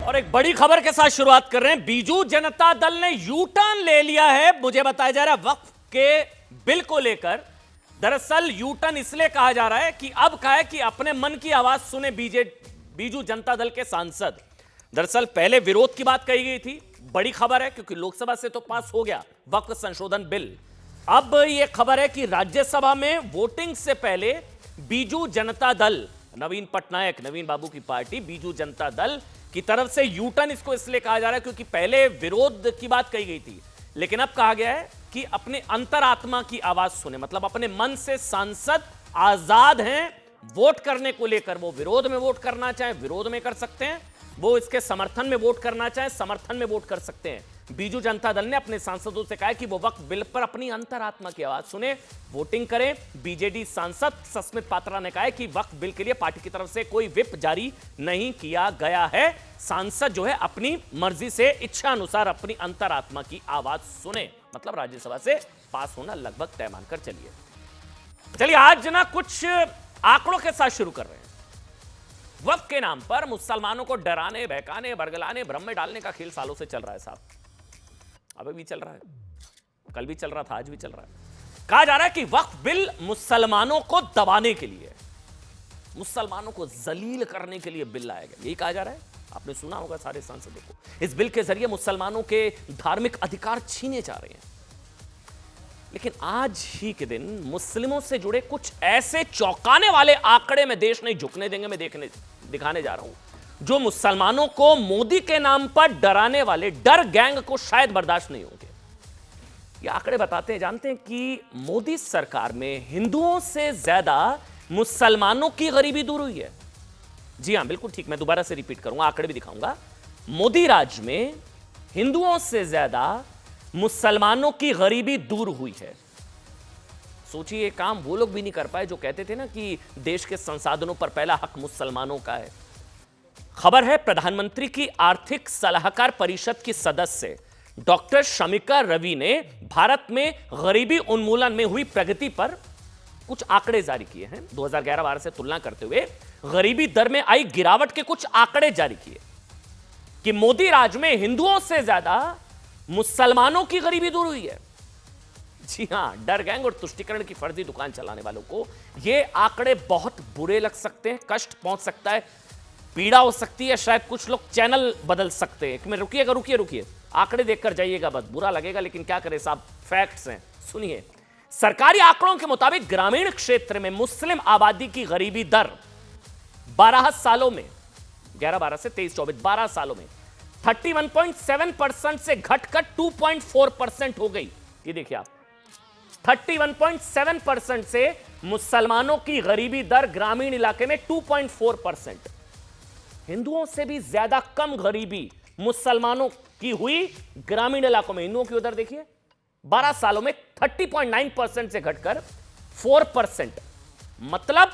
और एक बड़ी खबर के साथ शुरुआत कर रहे हैं। बीजू जनता दल ने यू टर्न ले लिया है। मुझे बताया जा रहा है वक्फ के बिल को लेकर। दरअसल यू टर्न इसलिए कहा जा रहा है कि अब कहा है कि अपने मन की आवाज सुने बीजू जनता दल के सांसद। दरअसल पहले विरोध की बात कही गई थी। बड़ी खबर है क्योंकि लोकसभा से तो पास हो गया वक्फ संशोधन बिल। अब यह खबर है कि राज्यसभा में वोटिंग से पहले बीजू जनता दल, नवीन पटनायक, नवीन बाबू की पार्टी बीजू जनता दल की तरफ से यू टर्न, इसको इसलिए कहा जा रहा है क्योंकि पहले विरोध की बात कही गई थी, लेकिन अब कहा गया है कि अपने अंतरात्मा की आवाज सुने। मतलब अपने मन से सांसद आजाद हैं वोट करने को लेकर। वो विरोध में वोट करना चाहे विरोध में कर सकते हैं, वो इसके समर्थन में वोट करना चाहे समर्थन में वोट कर सकते हैं। बीजू जनता दल ने अपने सांसदों से कहा कि वो वक्फ बिल पर अपनी अंतरात्मा की आवाज सुने, वोटिंग करें। बीजेडी सांसद सस्मित पात्रा ने कहा है कि वक्फ बिल के लिए पार्टी की तरफ से कोई व्हिप जारी नहीं किया गया है। सांसद जो है अपनी मर्जी से इच्छा अनुसार अपनी अंतरात्मा की आवाज सुने। मतलब राज्यसभा से पास होना लगभग तय मानकर चलिए आज ना कुछ आंकड़ों के साथ शुरू कर रहे हैं। वक्फ के नाम पर मुसलमानों को डराने, बहकाने, बरगलाने, भ्रम में डालने का खेल सालों से चल रहा है साहब। अभी भी चल रहा है, कल भी चल रहा था, आज भी चल रहा है। कहा जा रहा है कि वक्फ बिल मुसलमानों को दबाने के लिए, मुसलमानों को जलील करने के लिए बिल लाया गया, यही कहा जा रहा है। आपने सुना होगा सारे सांसदों को। इस बिल के जरिए मुसलमानों के धार्मिक अधिकार छीने जा रहे हैं। लेकिन आज ही के दिन मुस्लिमों से जुड़े कुछ ऐसे चौंकाने वाले आंकड़े में देश नहीं झुकने देंगे, मैं दिखाने जा रहा हूं, जो मुसलमानों को मोदी के नाम पर डराने वाले डर गैंग को शायद बर्दाश्त नहीं होंगे। ये आंकड़े बताते हैं, जानते हैं कि मोदी सरकार में हिंदुओं से ज्यादा मुसलमानों की गरीबी दूर हुई है। जी हां, बिल्कुल ठीक, मैं दोबारा से रिपीट करूंगा, आंकड़े भी दिखाऊंगा। मोदी राज में हिंदुओं से ज्यादा मुसलमानों की गरीबी दूर हुई है। सोचिए, ये काम वो लोग भी नहीं कर पाए जो कहते थे ना कि देश के संसाधनों पर पहला हक मुसलमानों का है। खबर है प्रधानमंत्री की आर्थिक सलाहकार परिषद की सदस्य डॉक्टर शमिका रवि ने भारत में गरीबी उन्मूलन में हुई प्रगति पर कुछ आंकड़े जारी किए हैं। 2011-12 से तुलना करते हुए गरीबी दर में आई गिरावट के कुछ आंकड़े जारी किए कि मोदी राज में हिंदुओं से ज्यादा मुसलमानों की गरीबी दूर हुई है। जी हां, डर गैंग और तुष्टीकरण की फर्जी दुकान चलाने वालों को ये आंकड़े बहुत बुरे लग सकते हैं, कष्ट पहुंच सकता है, पीड़ा हो सकती है, शायद कुछ लोग चैनल बदल सकते हैं। रुकिए, आंकड़े देखकर जाइएगा, बस बुरा लगेगा, लेकिन क्या करें साहब, फैक्ट्स हैं। सुनिए, सरकारी आंकड़ों के मुताबिक ग्रामीण क्षेत्र में मुस्लिम आबादी की गरीबी दर 12 सालों में, 11-12 से 23-24, 12 सालों में 31.7% से घटकर 2.4% हो गई। ये देखिए आप, 31.7% से मुसलमानों की गरीबी दर ग्रामीण इलाके में 2.4%। हिंदुओं से भी ज्यादा कम गरीबी मुसलमानों की हुई ग्रामीण इलाकों में। हिंदुओं की उधर देखिए, 12 सालों में 30.9% से घटकर 4%। मतलब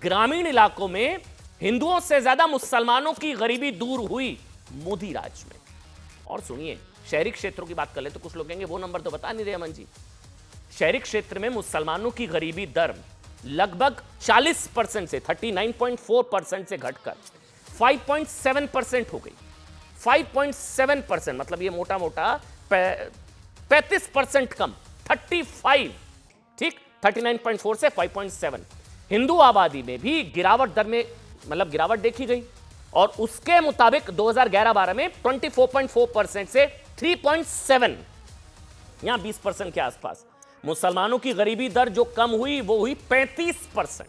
ग्रामीण इलाकों में हिंदुओं से ज्यादा मुसलमानों की गरीबी दूर हुई मोदी राज में। और सुनिए, शहरी क्षेत्रों की बात कर ले तो कुछ लोग कहेंगे वो नंबर तो बता नहीं रहे अमन जी। शहरी क्षेत्र में मुसलमानों की गरीबी दर लगभग 40% से 39.4% से घटकर 5.7% हो गई। 5.7%, मतलब ये मोटा मोटा 35% कम, 35, ठीक, 39.4 से 5.7। हिंदू आबादी में भी गिरावट दर में, मतलब गिरावट देखी गई, और उसके मुताबिक 2011-12 में 24.4% से 3.7, यहां 20% के आसपास। मुसलमानों की गरीबी दर जो कम हुई वो हुई 35%।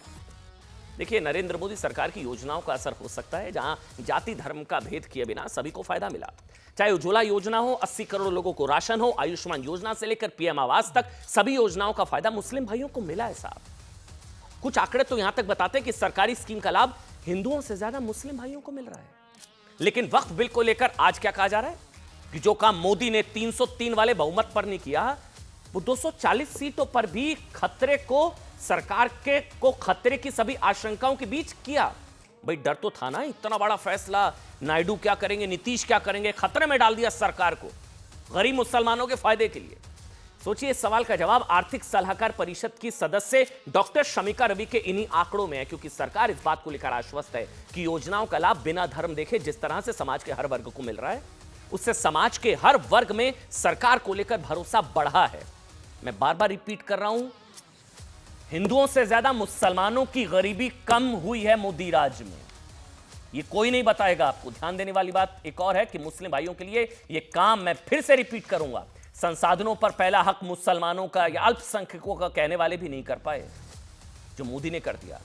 देखिए, नरेंद्र मोदी सरकार की योजनाओं का असर हो सकता है, जहां जाति धर्म का भेद किए बिना सभी को फायदा मिला। चाहे उज्ज्वला योजना हो, 80 करोड़ लोगों को राशन हो, आयुष्मान योजना से लेकर पीएम आवास तक, सभी योजनाओं का फायदा मुस्लिम भाइयों को मिला है साहब। कुछ आंकड़े तो यहां तक बताते हैं कि सरकारी स्कीम का लाभ हिंदुओं से ज्यादा मुस्लिम भाइयों को मिल रहा है। लेकिन वक्फ बिल को लेकर आज क्या कहा जा रहा है कि जो काम मोदी ने 303 वाले बहुमत पर नहीं किया, वो 240 सीटों पर भी खतरे को, सरकार के को खतरे की सभी आशंकाओं के बीच किया। भाई डर तो था ना, इतना बड़ा फैसला, नायडू क्या करेंगे, नीतीश क्या करेंगे, खतरे में डाल दिया सरकार को गरीब मुसलमानों के फायदे के लिए। सोचिए, इस सवाल का जवाब आर्थिक सलाहकार परिषद की सदस्य डॉक्टर शमिका रवि के इन्हीं आंकड़ों में है, क्योंकि सरकार इस बात को लेकर आश्वस्त है कि योजनाओं का लाभ बिना धर्म देखे जिस तरह से समाज के हर वर्ग को मिल रहा है, उससे समाज के हर वर्ग में सरकार को लेकर भरोसा बढ़ा है। मैं बार बार रिपीट कर रहा हूं, हिंदुओं से ज्यादा मुसलमानों की गरीबी कम हुई है मोदी राज में। ये कोई नहीं बताएगा आपको। ध्यान देने वाली बात एक और है कि मुस्लिम भाइयों के लिए ये काम, मैं फिर से रिपीट करूंगा, संसाधनों पर पहला हक मुसलमानों का या अल्पसंख्यकों का कहने वाले भी नहीं कर पाए, जो मोदी ने कर दिया।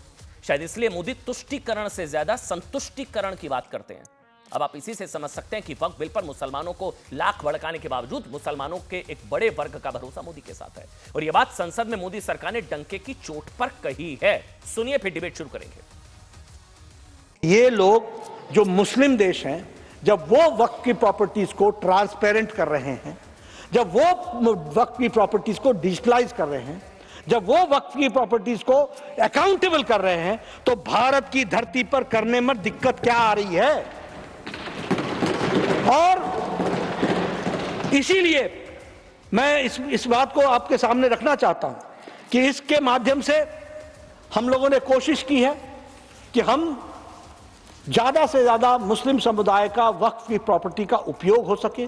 शायद इसलिए मोदी तुष्टीकरण से ज्यादा संतुष्टीकरण की बात करते हैं। अब आप इसी से समझ सकते हैं कि वक्फ बिल पर मुसलमानों को लाख भड़काने के बावजूद मुसलमानों के एक बड़े वर्ग का भरोसा मोदी के साथ है। और यह बात संसद में मोदी सरकार ने डंके की चोट पर कही है। सुनिए, फिर डिबेट शुरू करेंगे। ये लोग जो मुस्लिम देश हैं, जब वो वक्फ की प्रॉपर्टीज को ट्रांसपेरेंट कर रहे हैं, जब वो वक्फ की प्रॉपर्टीज को डिजिटलाइज कर रहे हैं, जब वो वक्फ की प्रॉपर्टीज को अकाउंटेबल कर रहे हैं, तो भारत की धरती पर करने में दिक्कत क्या आ रही है? और इसीलिए मैं इस बात को आपके सामने रखना चाहता हूं कि इसके माध्यम से हम लोगों ने कोशिश की है कि हम ज्यादा से ज्यादा मुस्लिम समुदाय का वक्फ की प्रॉपर्टी का उपयोग हो सके,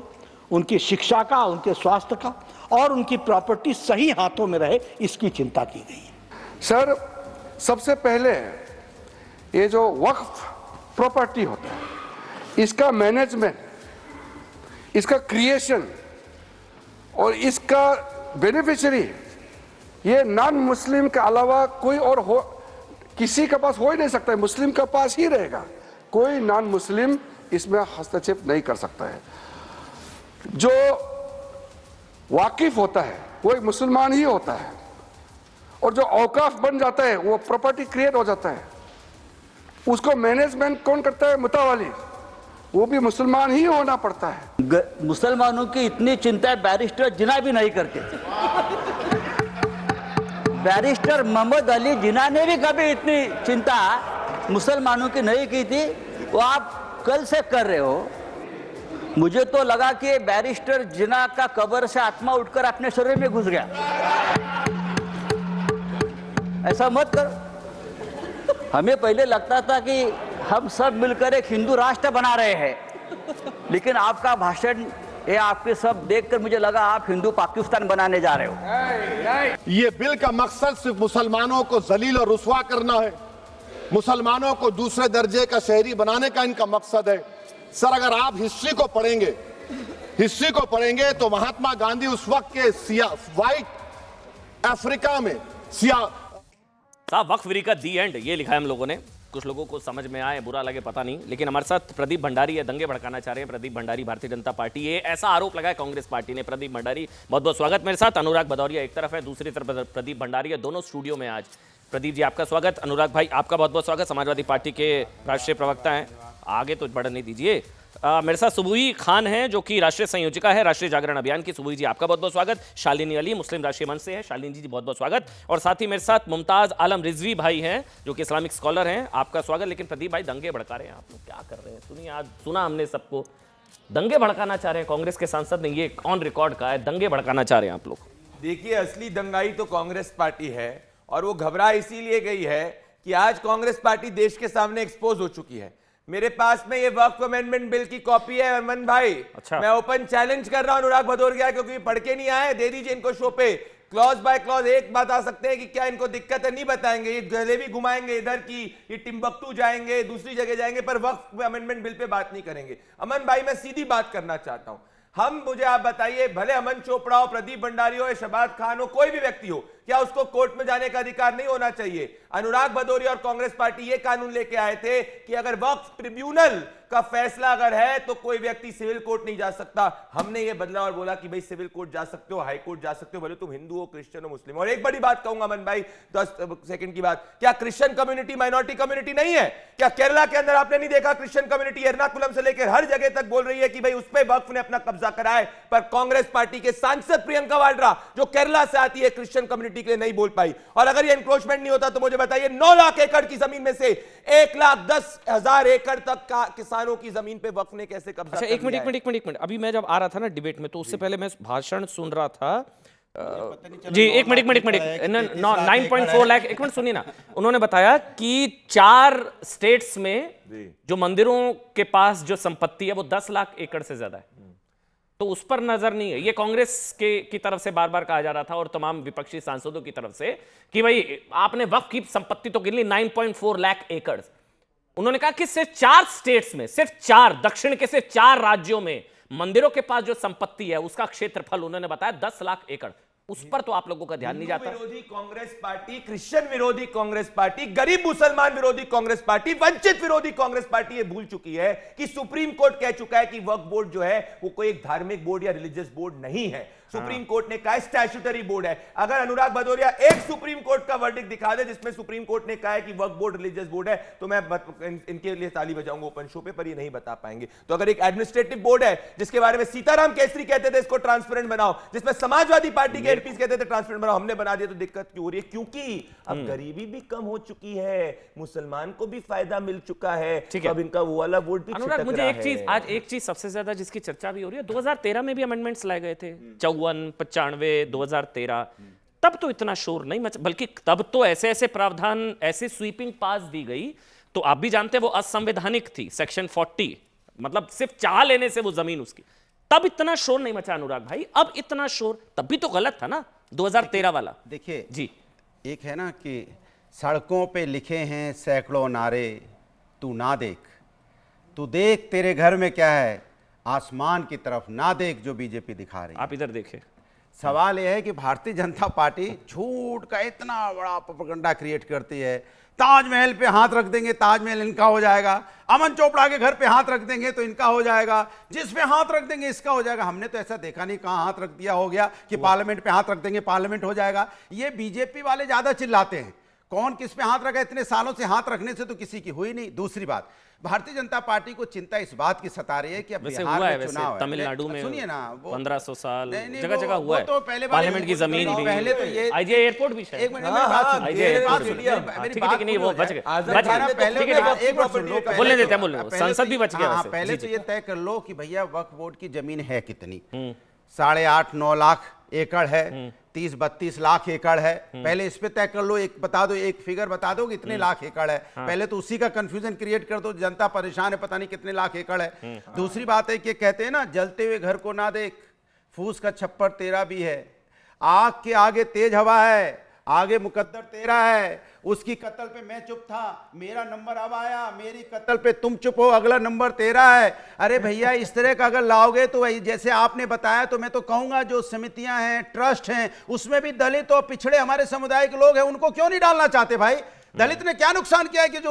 उनकी शिक्षा का, उनके स्वास्थ्य का, और उनकी प्रॉपर्टी सही हाथों में रहे, इसकी चिंता की गई है। सर, सबसे पहले ये जो वक्फ प्रॉपर्टी होता है, इसका मैनेजमेंट, इसका क्रिएशन और इसका बेनिफिशियरी, ये नॉन मुस्लिम के अलावा कोई और हो, किसी के पास हो ही नहीं सकता है, मुस्लिम के पास ही रहेगा। कोई नॉन मुस्लिम इसमें हस्तक्षेप नहीं कर सकता है। जो वाकिफ होता है वो एक मुसलमान ही होता है, और जो औकाफ बन जाता है, वो प्रॉपर्टी क्रिएट हो जाता है, उसको मैनेजमेंट कौन करता है? मुतावाली, वो भी मुसलमान ही होना पड़ता है। मुसलमानों की इतनी चिंता बैरिस्टर जिन्ना भी नहीं करते। बैरिस्टर मोहम्मद अली जिन्ना ने भी कभी इतनी चिंता मुसलमानों की नहीं की थी, वो आप कल से कर रहे हो। मुझे तो लगा कि बैरिस्टर जिन्ना का कब्र से आत्मा उठकर अपने शरीर में घुस गया। ऐसा मत करो। हमें पहले लगता था कि हम सब मिलकर एक हिंदू राष्ट्र बना रहे हैं, लेकिन आपका भाषण, ये आपके सब देखकर मुझे लगा आप हिंदू पाकिस्तान बनाने जा रहे हो। ये बिल का मकसद सिर्फ मुसलमानों को जलील और रुस्वा करना है, मुसलमानों को दूसरे दर्जे का शहरी बनाने का इनका मकसद है। सर, अगर आप हिस्ट्री को पढ़ेंगे तो महात्मा गांधी उस वक्त के व्हाइट अफ्रीका में साहब वक्फ बिल का दी एंड ये लिखा है हम लोगों ने। कुछ लोगों को समझ में आए, बुरा लगे पता नहीं, लेकिन हमारे साथ प्रदीप भंडारी है, दंगे भड़काना चाह रहे हैं। प्रदीप भंडारी भारतीय जनता पार्टी, ये ऐसा आरोप लगाया कांग्रेस पार्टी ने। प्रदीप भंडारी, बहुत बहुत स्वागत। मेरे साथ अनुराग भदौरिया एक तरफ है, दूसरी तरफ प्रदीप भंडारी है, दोनों स्टूडियो में आज। प्रदीप जी आपका स्वागत, अनुराग भाई आपका बहुत बहुत स्वागत। समाजवादी पार्टी के राष्ट्रीय प्रवक्ता हैं, आगे तो बढ़ने दीजिए। मेरे साथ सुबुई खान हैं, जो कि राष्ट्रीय संयोजिका है राष्ट्रीय जागरण अभियान की। सुबुई जी आपका बहुत बहुत स्वागत। शालिनी अली मुस्लिम राष्ट्रीय मंच से है, शालिनी जी बहुत बहुत स्वागत। और साथ ही मेरे साथ मुमताज आलम रिजवी भाई हैं, जो कि इस्लामिक स्कॉलर हैं, आपका स्वागत। लेकिन प्रदीप भाई दंगे भड़का रहे हैं, आप लोग क्या कर रहे हैं? सुनिए, आज सुना हमने सबको, दंगे भड़काना चाह रहे हैं। कांग्रेस के सांसद ने ये ऑन रिकॉर्ड कहा है, दंगे भड़काना चाह रहे हैं आप लोग। देखिए, असली दंगाई तो कांग्रेस पार्टी है, और वो घबरा इसीलिए गई है कि आज कांग्रेस पार्टी देश के सामने एक्सपोज हो चुकी है। मेरे पास में ये वक्फ अमेंडमेंट बिल की कॉपी है अमन भाई। अच्छा। मैं ओपन चैलेंज कर रहा हूं अनुराग भदौरिया, क्योंकि पढ़ के नहीं आए, दे दीजिए इनको शो पे, क्लॉज बाय क्लॉज एक बता सकते हैं कि क्या इनको दिक्कत है, नहीं बताएंगे। ये गले भी घुमाएंगे इधर की, ये टिम्बकटू जाएंगे, दूसरी जगह जाएंगे, पर वक्फ अमेंडमेंट बिल पे बात नहीं करेंगे। अमन भाई, मैं सीधी बात करना चाहता हूं। मुझे आप बताइए, भले अमन चोपड़ा हो, प्रदीप भंडारी हो, शहबाज खान हो, कोई भी व्यक्ति हो, क्या उसको कोर्ट में जाने का अधिकार नहीं होना चाहिए? अनुराग भदौरिया और कांग्रेस पार्टी ये कानून लेके आए थे कि अगर वक्फ ट्रिब्यूनल का फैसला अगर है तो कोई व्यक्ति सिविल कोर्ट नहीं जा सकता। हमने ये बदला और बोला कि भाई सिविल कोर्ट जा सकते हो, हाई कोर्ट जा सकते हो, भले तुम हिंदू हो, क्रिश्चियन हो, मुस्लिम हो। और एक बड़ी बात कहूंगा अमन भाई, 10 सेकंड की बात, क्या क्रिश्चियन कम्युनिटी माइनॉरिटी कम्युनिटी नहीं है? क्या केरला के अंदर आपने नहीं देखा क्रिश्चियन कम्युनिटी एर्नाकुलम से लेकर हर जगह तक बोल रही है कि भाई उस पर वक्फ ने अपना कब्जा करा है, पर कांग्रेस पार्टी के सांसद प्रियंका वाड्रा जो केरला से आती है क्रिश्चियन कम्युनिटी के लिए नहीं बोल पाई। और अगर ये एनक्रोचमेंट नहीं होता तो मुझे बताइए, 9 लाख एकड़ की जमीन में से 1,10,000 एकड़ तक का किसानों की जमीन पे वक्फ ने कैसे कब्जा? अच्छा, एक मिनट। अभी मैं जब आ रहा था ना डिबेट में, तो उससे पहले मैं भाषण सुन रहा था, जी एक मिनट 9.4 लाख, एक मिनट सुनिए ना। उन्होंने बताया कि 4 स्टेट्स में जो मंदिरों के पास जो संपत्ति है वो 10 लाख एकड़ से ज्यादा है, तो उस पर नजर नहीं है। ये कांग्रेस की तरफ से बार बार कहा जा रहा था और तमाम विपक्षी सांसदों की तरफ से कि भाई आपने वक्फ की संपत्ति तो गिन ली 9.4 लाख एकड़। उन्होंने कहा कि सिर्फ 4 स्टेट्स में, सिर्फ 4 दक्षिण के सिर्फ 4 राज्यों में मंदिरों के पास जो संपत्ति है उसका क्षेत्रफल उन्होंने बताया 10 लाख एकड़। उस पर तो आप लोगों का ध्यान नहीं जाता। विरोधी कांग्रेस पार्टी, क्रिश्चियन विरोधी कांग्रेस पार्टी, गरीब मुसलमान विरोधी कांग्रेस पार्टी, वंचित विरोधी कांग्रेस पार्टी ये भूल चुकी है कि सुप्रीम कोर्ट कह चुका है कि वक्फ बोर्ड जो है वो कोई एक धार्मिक बोर्ड या रिलीजियस बोर्ड नहीं है। सुप्रीम कोर्ट ने कहा स्टैट्यूटरी बोर्ड है। अगर अनुराग भदौरिया एक सुप्रीम कोर्ट का वर्डिक्ट दिखा दे जिसमें सुप्रीम कोर्ट ने कहा है कि वक्फ बोर्ड रिलीजियस बोर्ड है, तो मैं इनके लिए ताली बजाऊंगा ओपन शो पे, पर ये नहीं बता पाएंगे। तो अगर एक एडमिनिस्ट्रेटिव बोर्ड है जिसके बारे में सीताराम केसरी कहते थे इसको ट्रांसपेरेंट बनाओ, जिसमें समाजवादी पार्टी के एमपी कहते थे ट्रांसपेरेंट बनाओ, हमने बना दिया, तो दिक्कत क्यों हो रही है? क्योंकि अब गरीबी भी कम हो चुकी है, मुसलमान को भी फायदा मिल चुका है, तो अब इनका वो वाला वोट भी अनुराग, मुझे एक चीज, आज एक चीज सबसे ज्यादा जिसकी चर्चा भी हो रही है, 2013 में भी अमेंडमेंट्स लाए गए थे, 54, 95, 2013, तब तो इतना शोर नहीं मचा, बल्कि तब तो ऐसे ऐसे प्रावधान, ऐसे स्वीपिंग पास दी गई, तो आप भी जानते हैं वो असंवैधानिक थी, सेक्शन 40, मतलब सिर्फ चाह लेने से वो जमीन उसकी, तब इतना शोर नहीं मचा अनुराग भाई। अब इतना शोर, तब भी तो गलत था ना 2013 वाला। देखिए जी, एक है ना कि सड़कों पे लिखे हैं सैकड़ों नारे, तू ना देख, तू देख तेरे घर में क्या है, आसमान की तरफ ना देख जो बीजेपी दिखा रही है। आप इधर देखें। सवाल यह है कि भारतीय जनता पार्टी झूठ का इतना बड़ा प्रोपेगेंडा क्रिएट करती है। ताजमहल पे हाथ रख देंगे, ताजमहल इनका हो जाएगा, अमन चोपड़ा के घर पे हाथ रख देंगे तो इनका हो जाएगा, जिस पे हाथ रख देंगे इसका हो जाएगा। हमने तो ऐसा देखा नहीं, कहां हाथ रख दिया हो गया कि पार्लियामेंट पे हाथ रख देंगे पार्लियामेंट हो जाएगा। ये बीजेपी वाले ज्यादा चिल्लाते हैं, कौन किस पे हाथ रखा, इतने सालों से हाथ रखने से तो किसी की हुई नहीं। दूसरी बात, भारतीय जनता पार्टी को चिंता इस बात की सता रही है कि अब बिहार में चुनाव है, तमिलनाडु में सुनिए ना, 1500 साल नहीं, जगह जगह हुआ है, तो पहले पार्लियामेंट की जमीन भी, पहले तो ये आईजे एयरपोर्ट भी शायद, एक मिनट मेरी बात सुनो, आईजे एयरपोर्ट भी, ठीक है नहीं वो बच गए, एक बार बोलने देते हैं, बोलने संसद भी बच गया। पहले तो ये तय कर लो कि भैया वक्फ बोर्ड की जमीन है कितनी, 8.5-9 लाख एकड़ है, 30-32 लाख एकड़ है, पहले इस पे तय कर लो, एक बता दो, एक फिगर बता दो कितने लाख एकड़ है, पहले तो उसी का कंफ्यूजन क्रिएट कर दो, जनता परेशान है पता नहीं कितने लाख एकड़ है। दूसरी बात है कि कहते हैं ना, जलते हुए घर को ना देख, फूस का छप्पर तेरा भी है, आग के आगे तेज हवा है, आगे मुकद्दर तेरा है, उसकी कत्ल पे मैं चुप था, मेरा नंबर अब आया, मेरी कत्ल पे तुम चुप हो, अगला नंबर तेरा है। अरे भैया इस तरह का अगर लाओगे तो वही जैसे आपने बताया, तो मैं तो कहूंगा जो समितियां हैं, ट्रस्ट हैं, उसमें भी दलित और पिछड़े हमारे समुदाय के लोग हैं, उनको क्यों नहीं डालना चाहते भाई? दलित ने क्या नुकसान किया है कि जो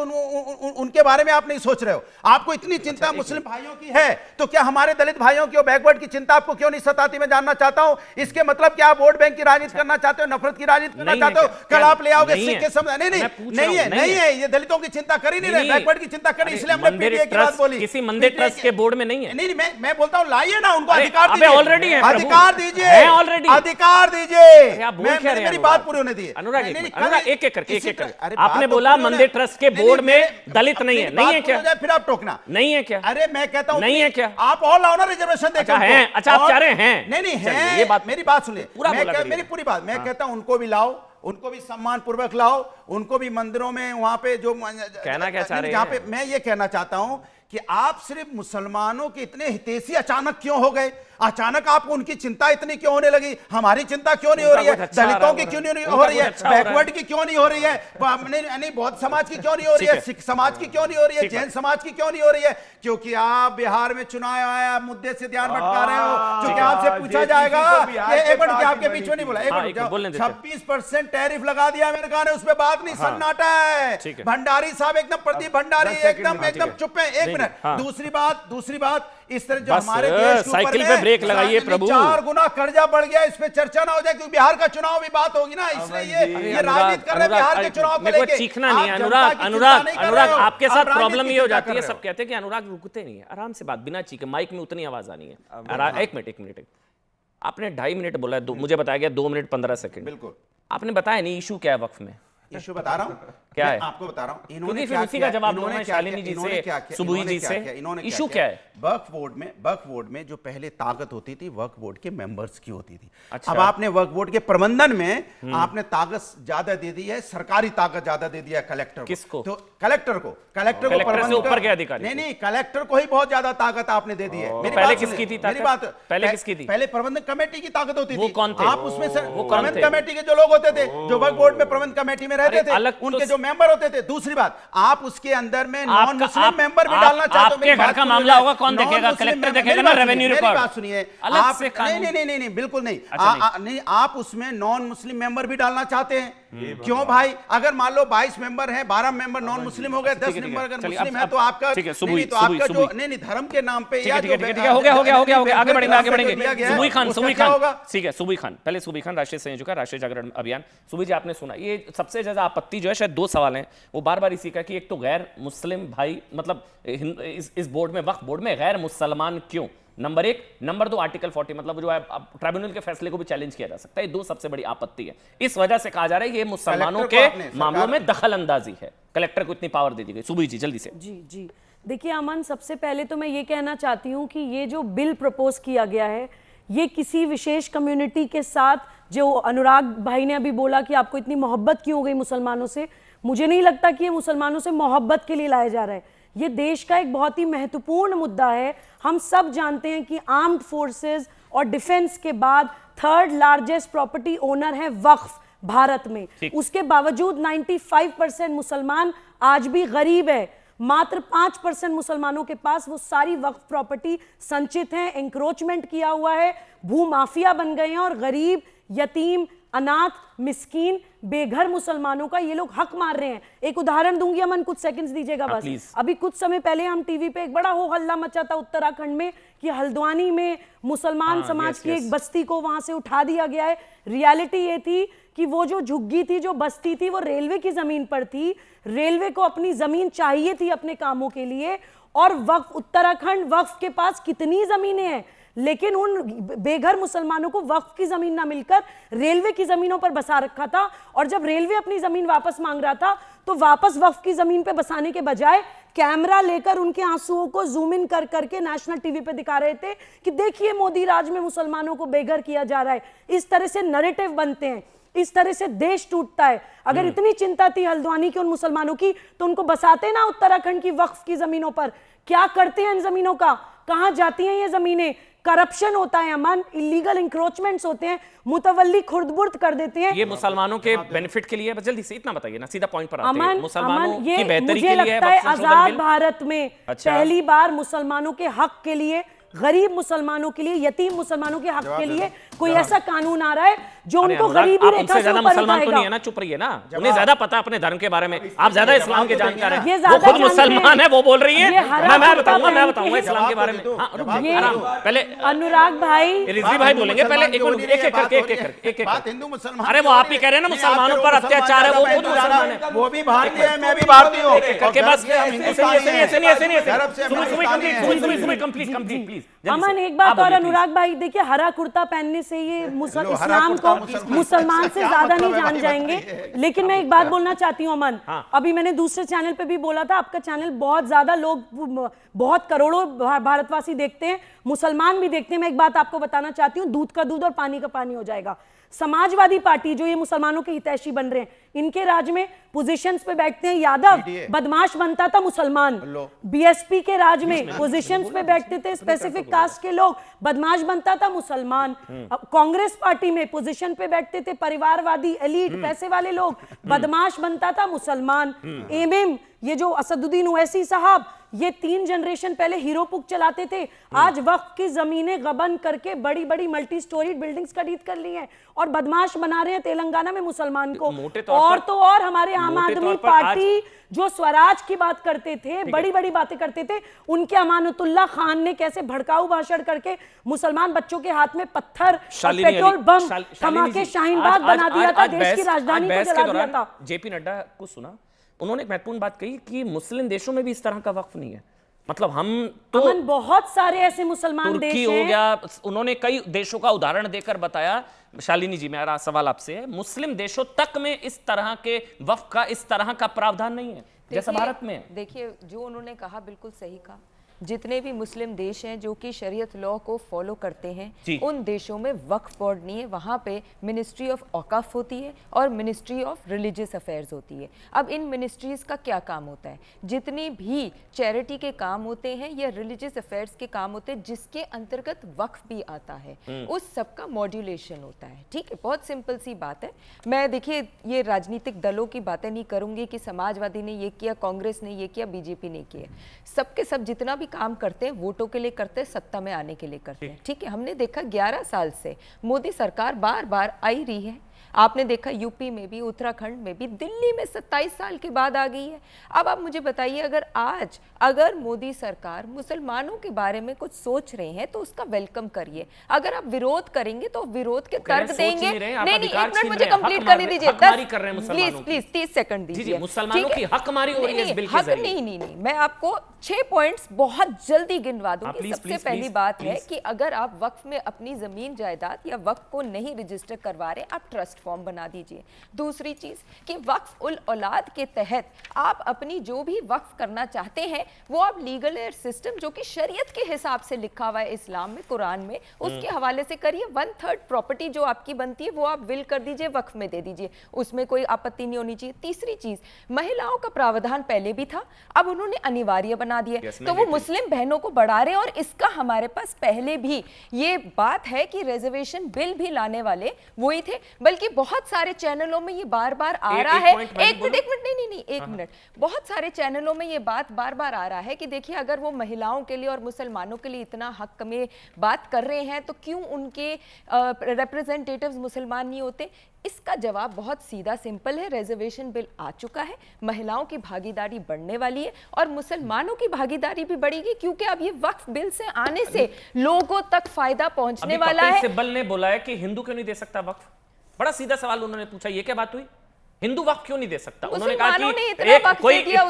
उनके बारे में आप नहीं सोच रहे हो? आपको इतनी चिंता मुस्लिम भाइयों की है तो क्या हमारे दलित भाइयों की और बैकवर्ड की चिंता आपको क्यों नहीं सताती? मैं जानना चाहता हूं। इसके मतलब क्या आप वोट बैंक की राजनीति करना चाहते हो, नफरत की राजनीति करना चाहते हो? कल आप ले आओगे सिख के समुदाय, नहीं है, ये दलितों की चिंता कर ही नहीं रहे, बैकवर्ड की चिंता कर, इसलिए हमने पीटीआई की बात बोली। किसी मंदिर ट्रस्ट के बोर्ड में नहीं है। नहीं, मैं बोलता हूं लाइए ना, उनको अधिकार दीजिए, ऑलरेडी है, अधिकार दीजिए, ऑलरेडी अधिकार दीजिए। मेरी बात पूरी होने दी। अनुराग एक एक करके आपने बोला मंदिर ट्रस्ट के बोर्ड में दलित नहीं है, नहीं है क्या? फिर आप टोकना नहीं है क्या? अरे मैं कहता हूं नहीं है क्या? आप और लाओ ना रिजर्वेशन देकर। अच्छा है, अच्छा आप चाह रहे हैं? नहीं है, ये बात, मेरी बात सुनिए, मेरी पूरी बात, मैं हाँ। कहता हूं उनको भी लाओ, उनको भी सम्मान पूर्वक लाओ, उनको भी मंदिरों में वहां पे जो कहना क्या चाह रहे हैं? जहां पे मैं ये कहना चाहता हूं कि आप सिर्फ मुसलमानों के इतने हितैषी अचानक क्यों हो गए? अचानक आपको उनकी चिंता इतनी क्यों होने लगी? हमारी चिंता क्यों नहीं हो रही है? दलितों की क्यों नहीं हो रही है? बैकवर्ड की क्यों नहीं हो रही है? नहीं, बौद्ध समाज की क्यों नहीं हो रही है? सिख समाज की क्यों नहीं हो रही है? जैन समाज की क्यों नहीं हो रही है? क्योंकि आप बिहार में चुनाव आया, मुद्दे से ध्यान भटका रहे हो, क्योंकि आपसे पूछा जाएगा, एक मिनट आपके बीच में नहीं बोला, 26% टैरिफ लगा दिया अमेरिका ने, उस पर बात नहीं, सन्नाटा है। भंडारी साहब एकदम, प्रदीप भंडारी एकदम चुप है। एक मिनट, दूसरी बात, इस तरह जो हमारे देश के साइकिल पे ब्रेक लगाइए प्रभु, 4 गुना कर्जा बढ़ गया, इस पे चर्चा ना हो जाए क्योंकि बिहार का चुनाव भी बात होगी ना, इसलिए ये राजनीति कर रहे हैं बिहार के चुनाव को लेके। चीखना नहीं है अनुराग, आपके साथ प्रॉब्लम ये हो जाती है, सब कहते हैं कि अनुराग रुकते नहीं है, आराम से बात, बिना चीखे, माइक में उतनी आवाज आनी है। एक मिनट, आपने 2.5 मिनट बोला, मुझे बताया गया 2 मिनट 15 सेकंड, बिल्कुल आपने बताया नहीं इशू क्या है वक्फ में। इशू बता रहा हूं क्या मैं है? आपको बता रहा हूं क्योंकि इन्होंने फिर क्या उसी का किया, जवाब इन्होंने दूंगा क्या शालिनी किया, जी इन्होंने से, क्या किया, सुबुई इन्होंने जी क्या से। किया, इन्होंने इशू किया क्या है? वक्फ बोर्ड में जो पहले ताकत होती थी वक्फ बोर्ड के मेंबर्स की होती थी। अच्छा। अब आपने वक्फ बोर्ड के प्रबंधन में आपने ताकत ज्यादा दे दी है, सरकारी ताकत ज्यादा दे दिया है कलेक्टर को। किसको? तो कलेक्टर को कलेक्टर से प्रबंधन ऊपर के अधिकारी नहीं नहीं, कलेक्टर को ही बहुत ज्यादा ताकत आपने दे दी है। मेरी पहले बात किसकी सुनिए, थी मेरी ताकत? बात पहले किसकी थी? पहले प्रबंधन कमेटी की ताकत होती थी। वो कौन थे? आप उसमें से वो कौन प्रबंध थे? कमेटी के जो लोग होते थे, जो वक्फ बोर्ड में प्रबंध कमेटी में रहते अरे अलग थे, तो उनके जो मेंबर होते थे। दूसरी बात, आप उसके अंदर में नॉन आपका- मुस्लिम आप- मेंबर भी आप- डालना चाहते हो। आपके मेरी घर बात का सुनिए, मामला होगा, कौन नॉन देखेगा? मुस्लिम कलेक्टर मेंबर- देखेगा मेरी ना, बात रेवेन्यू सुनिए, रिकॉर्ड। मेरी बात सुनिए, अलग आप से कानून। नहीं बिल्कुल नहीं। अच्छा, नहीं, आप उसमें नॉन मुस्लिम मेंबर भी डालना चाहते हैं। क्यों भाई? अगर मान लो 22 मेंबर हैं, 12 मेंबर नॉन मुस्लिम हो गए, 10 ठीक है, मेंबर अगर चलिए, मुस्लिम अब- है तो आपका ठीक है, नहीं, सुबुई, नहीं, तो आपका सुबुई, जो सुबुई। नहीं धर्म के नाम पे ठीक या है, जो ठीक है, ठीक है, हो गया आगे बढ़ेंगे लिया गया है, सुबुई खान उसका सुबुई क्या खान होगा? ठीक है, सुबुई खान, पहले सुबुई खान राष्ट्रीय संयोजक है राष्ट्रीय जागरण अभियान। सुबुई जी, आपने सुना, ये सबसे ज्यादा आपत्ति जो है, शायद 2 सवाल हैं, वो बार बार इसी का कि एक तो गैर मुस्लिम भाई, मतलब इस बोर्ड में, वक्फ बोर्ड में गैर मुसलमान क्यों, नंबर 1। नंबर 2, आर्टिकल 40, मतलब जो है ट्राइब्यूनल के फैसले को भी चैलेंज किया जा सकता है। ये 2 सबसे बड़ी आपत्ति है। इस वजह से कहा जा रहा है कि ये मुसलमानों कलेक्टर के को आपने मामलों सरकार- में दखल अंदाजी है, कलेक्टर को इतनी पावर दे दी गई। सुबुई जी, जल्दी से। जी जी, देखिए अमन, सबसे पहले तो मैं ये कहना चाहती हूँ कि ये जो बिल प्रपोज किया गया है, ये किसी विशेष कम्युनिटी के साथ, जो अनुराग भाई ने अभी बोला कि आपको इतनी मोहब्बत क्यों हो गई मुसलमानों से, मुझे नहीं लगता कि ये मुसलमानों से मोहब्बत के लिए लाया जा रहा है। ये देश का एक बहुत ही महत्वपूर्ण मुद्दा है। हम सब जानते हैं कि आर्म्ड फोर्सेस और डिफेंस के बाद 3rd लार्जेस्ट प्रॉपर्टी ओनर है वक्फ भारत में। उसके बावजूद 95% मुसलमान आज भी गरीब है। मात्र 5% मुसलमानों के पास वो सारी वक्फ प्रॉपर्टी संचित है, एंक्रोचमेंट किया हुआ है, भूमाफिया बन गए हैं, और गरीब, यतीम, अनाथ, मिस्कीन, बेघर मुसलमानों का ये लोग हक मार रहे हैं। एक उदाहरण दूंगी अमन, कुछ सेकंड्स दीजिएगा बस। प्लीज। अभी कुछ समय पहले हम टीवी पे एक बड़ा हो हल्ला मचा था उत्तराखंड में कि हल्द्वानी में मुसलमान समाज की एक बस्ती को वहां से उठा दिया गया है। रियलिटी ये थी कि वो जो झुग्गी थी, जो बस्ती थी, वो रेलवे की जमीन पर थी। रेलवे को अपनी जमीन चाहिए थी अपने कामों के लिए, और वक्फ, उत्तराखंड वक्फ के पास कितनी जमीनें हैं, लेकिन उन बेघर मुसलमानों को वक्फ की जमीन ना मिलकर रेलवे की जमीनों पर बसा रखा था। और जब रेलवे अपनी जमीन वापस मांग रहा था, तो वापस वक्फ की जमीन पे बसाने के बजाय कैमरा लेकर उनके आंसुओं को जूम इन कर करके नेशनल टीवी पे दिखा रहे थे कि देखिए मोदी राज में मुसलमानों को बेघर किया जा रहा है। इस तरह से नैरेटिव बनते हैं, इस तरह से देश टूटता है। अगर इतनी चिंता थी हल्द्वानी की उन मुसलमानों की, तो उनको बसाते ना उत्तराखंड की वक्फ की जमीनों पर। क्या करते हैं इन जमीनों का, कहां जाती हैं ये जमीनें? करप्शन होता है अमन, इलीगल इंक्रोचमेंट्स होते हैं, मुतवल्ली खुर्द-बुर्द कर देते हैं। ये मुसलमानों के बेनिफिट के लिए है? बस जल्दी से इतना बताइए ना, सीधा पॉइंट पर आते हैं। अमन, मुसलमानों अमन, की ये बेहतरी मुझे के लिए है लगता है वक्फ संशोधन आजाद बिल? भारत में अच्छा। पहली बार मुसलमानों के हक के लिए, गरीब मुसलमानों के लिए, यतीम मुसलमानों के हक के लिए कोई ऐसा कानून आ रहा है जो अरे उनको अनुराग, गरीबी आप रेखा उनसे से ज्यादा ऊपर मुसलमान तो उठाएगा। नहीं है ना, चुप रहिए ना। उन्हें ज्यादा पता अपने धर्म के बारे में, आप ज्यादा इस्लाम के जानकार हैं। ये वो ज्यादा खुद जानते मुसलमान हैं। है, वो बोल रही है। ये हरा मैं कुर्ता बताऊंगा पहन के इस्लाम के बारे में। जवाब हाँ, तो रुक दो, जाइए, जवाब आराम। तो दो। पहले अनुराग भाई, रिजवी भाई बोलेंगे, पहले एक मुसलमान एक एक करके एक एक बात हिंदू मुसलमान अरे वो आप ही कह रहे हैं ना, मुसलमानों पर अत्याचार है, वो खुद मुसलमान है। वो भी भारतीय है, मैं भी भारतीय हूँ। करके बस ऐसे नहीं गरब से सुबह कंप्लीट प्लीज। अमन, एक बात और अनुराग भाई, देखिए हरा कुर्ता पहनने से ये इस्लाम को मुसलमान से ज्यादा नहीं जान जाएंगे। लेकिन मैं एक बात बोलना चाहती हूँ अमन, अभी मैंने दूसरे चैनल पे भी बोला था, आपका चैनल बहुत ज्यादा लोग, बहुत करोड़ों भारतवासी देखते हैं, मुसलमान भी देखते हैं। मैं एक बात आपको बताना चाहती हूँ, दूध का दूध और पानी का पानी हो जाएगा। समाजवादी पार्टी जो ये मुसलमानों के हितैषी बन रहे हैं, इनके राज में पोजीशंस पे बैठते हैं यादव, बदमाश बनता था मुसलमान। बीएसपी के राज में पोजीशंस पे बैठते थे स्पेसिफिक कास्ट के लोग, बदमाश बनता था मुसलमान। कांग्रेस पार्टी में पोजीशन पे बैठते थे परिवारवादी एलीट पैसे वाले लोग, बदमाश बनता था मुसलमान। एमएम, ये जो असदुद्दीन ओवैसी साहब, ये 3 जनरेशन पहले हीरोपुक चलाते थे, आज वक्फ की जमीनें गबन करके बड़ी बड़ी मल्टी स्टोरीड बिल्डिंग्स खरीद कर ली हैं और बदमाश बना रहे हैं तेलंगाना में मुसलमान को। और तो और हमारे आम आदमी पार्टी जो स्वराज की बात करते थे, बड़ी बड़ी बातें करते थे, उनके अमानतुल्लाह खान ने कैसे भड़काऊ भाषण करके मुसलमान बच्चों के हाथ में पत्थर और पेट्रोल बम थमा के शाहीन बाग बना दिया था, देश की राजधानी को जला दिया था। जेपी नड्डा को सुना, उन्होंने एक महत्वपूर्ण बात कही कि मुस्लिम देशों में भी इस तरह का वक्फ नहीं है। मतलब हम तो अमन, बहुत सारे ऐसे मुसलमान देश तुर्की हो हैं। गया, उन्होंने कई देशों का उदाहरण देकर बताया। शालिनी जी, मेरा सवाल आपसे है, मुस्लिम देशों तक में इस तरह के वक्फ का इस तरह का प्रावधान नहीं है जैसा भारत में है। देखिए, जो उन्होंने कहा बिल्कुल सही कहा। जितने भी मुस्लिम देश हैं जो कि शरीयत लॉ को फॉलो करते हैं, उन देशों में वक्फ बोर्ड नहीं है। वहाँ पे मिनिस्ट्री ऑफ औकाफ होती है और मिनिस्ट्री ऑफ रिलीजियस अफेयर्स होती है। अब इन मिनिस्ट्रीज का क्या काम होता है? जितनी भी चैरिटी के काम होते हैं या रिलीजियस अफेयर्स के काम होते हैं जिसके अंतर्गत वक्फ भी आता है, उस सब का मॉड्यूलेशन होता है। ठीक है, बहुत सिंपल सी बात है। मैं देखिए ये राजनीतिक दलों की बातें नहीं करूंगी कि समाजवादी ने ये किया, कांग्रेस ने ये किया, बीजेपी ने किया। सबके सब जितना भी काम करते हैं वोटों के लिए करते हैं, सत्ता में आने के लिए करते हैं। ठीक है, हमने देखा 11 साल से मोदी सरकार बार बार आई रही है। आपने देखा यूपी में भी, उत्तराखंड में भी, दिल्ली में 27 साल के बाद आ गई है। अब आप मुझे बताइए, अगर मोदी सरकार मुसलमानों के बारे में कुछ सोच रहे हैं तो उसका वेलकम करिए। अगर आप विरोध करेंगे तो विरोध के तर्क देंगे। नहीं, एक मिनट मुझे कंप्लीट करने दीजिए। प्लीज 30 सेकंड दीजिए। मुसलमानों की हकमारी हो रही है इस बिल के जरिए। नहीं, मैं आपको 6 पॉइंट्स बहुत जल्दी गिनवा दूंगी। सबसे पहली बात है कि अगर आप वक्फ में अपनी जमीन जायदाद या वक्फ को नहीं रजिस्टर करवा रहे, आप ट्रस्ट फॉर्म बना दीजिए। दूसरी चीज कि वक्फ उल औलाद के तहत आप अपनी जो भी वक्फ करना चाहते हैं वो आप लीगल एयर सिस्टम जो कि शरीयत के हिसाब से लिखा हुआ है इस्लाम में, कुरान में, उसके हवाले से करिए। 1/3 प्रॉपर्टी जो आपकी बनती है वो आप विल कर दीजिए, वक्फ में दे दीजिए, उसमें कोई आपत्ति नहीं होनी चाहिए। तीसरी चीज, महिलाओं का प्रावधान पहले भी था, अब उन्होंने अनिवार्य बना दिया, तो वो मुस्लिम बहनों को बढ़ा रहे हैं। और इसका हमारे पास पहले भी ये बात है कि रिजर्वेशन बिल भी लाने वाले वही थे, बल्कि बहुत सारे चैनलों में ये बार बार आ रहा है। एक मिनट, बहुत सारे चैनलों में ये बात बार बार आ रहा है कि देखिए अगर वो महिलाओं के लिए और मुसलमानों के लिए इतना हक में बात कर रहे हैं तो क्यों उनके रिप्रेजेंटेटिव्स मुसलमान नहीं होते? इसका जवाब बहुत सीधा सिंपल है। रिजर्वेशन बिल आ चुका है, महिलाओं की भागीदारी बढ़ने वाली है और मुसलमानों की भागीदारी भी बढ़ेगी, क्योंकि अब ये वक्फ बिल से आने से लोगों तक फायदा पहुंचने वाला है। कपिल सिब्बल ने बोला है कि हिंदू क्यों नहीं दे सकता वक्फ। बड़ा सीधा सवाल उन्होंने पूछा, ये क्या बात हुई? हिंदू वक्फ क्यों नहीं दे सकता? उन्होंने कहा कि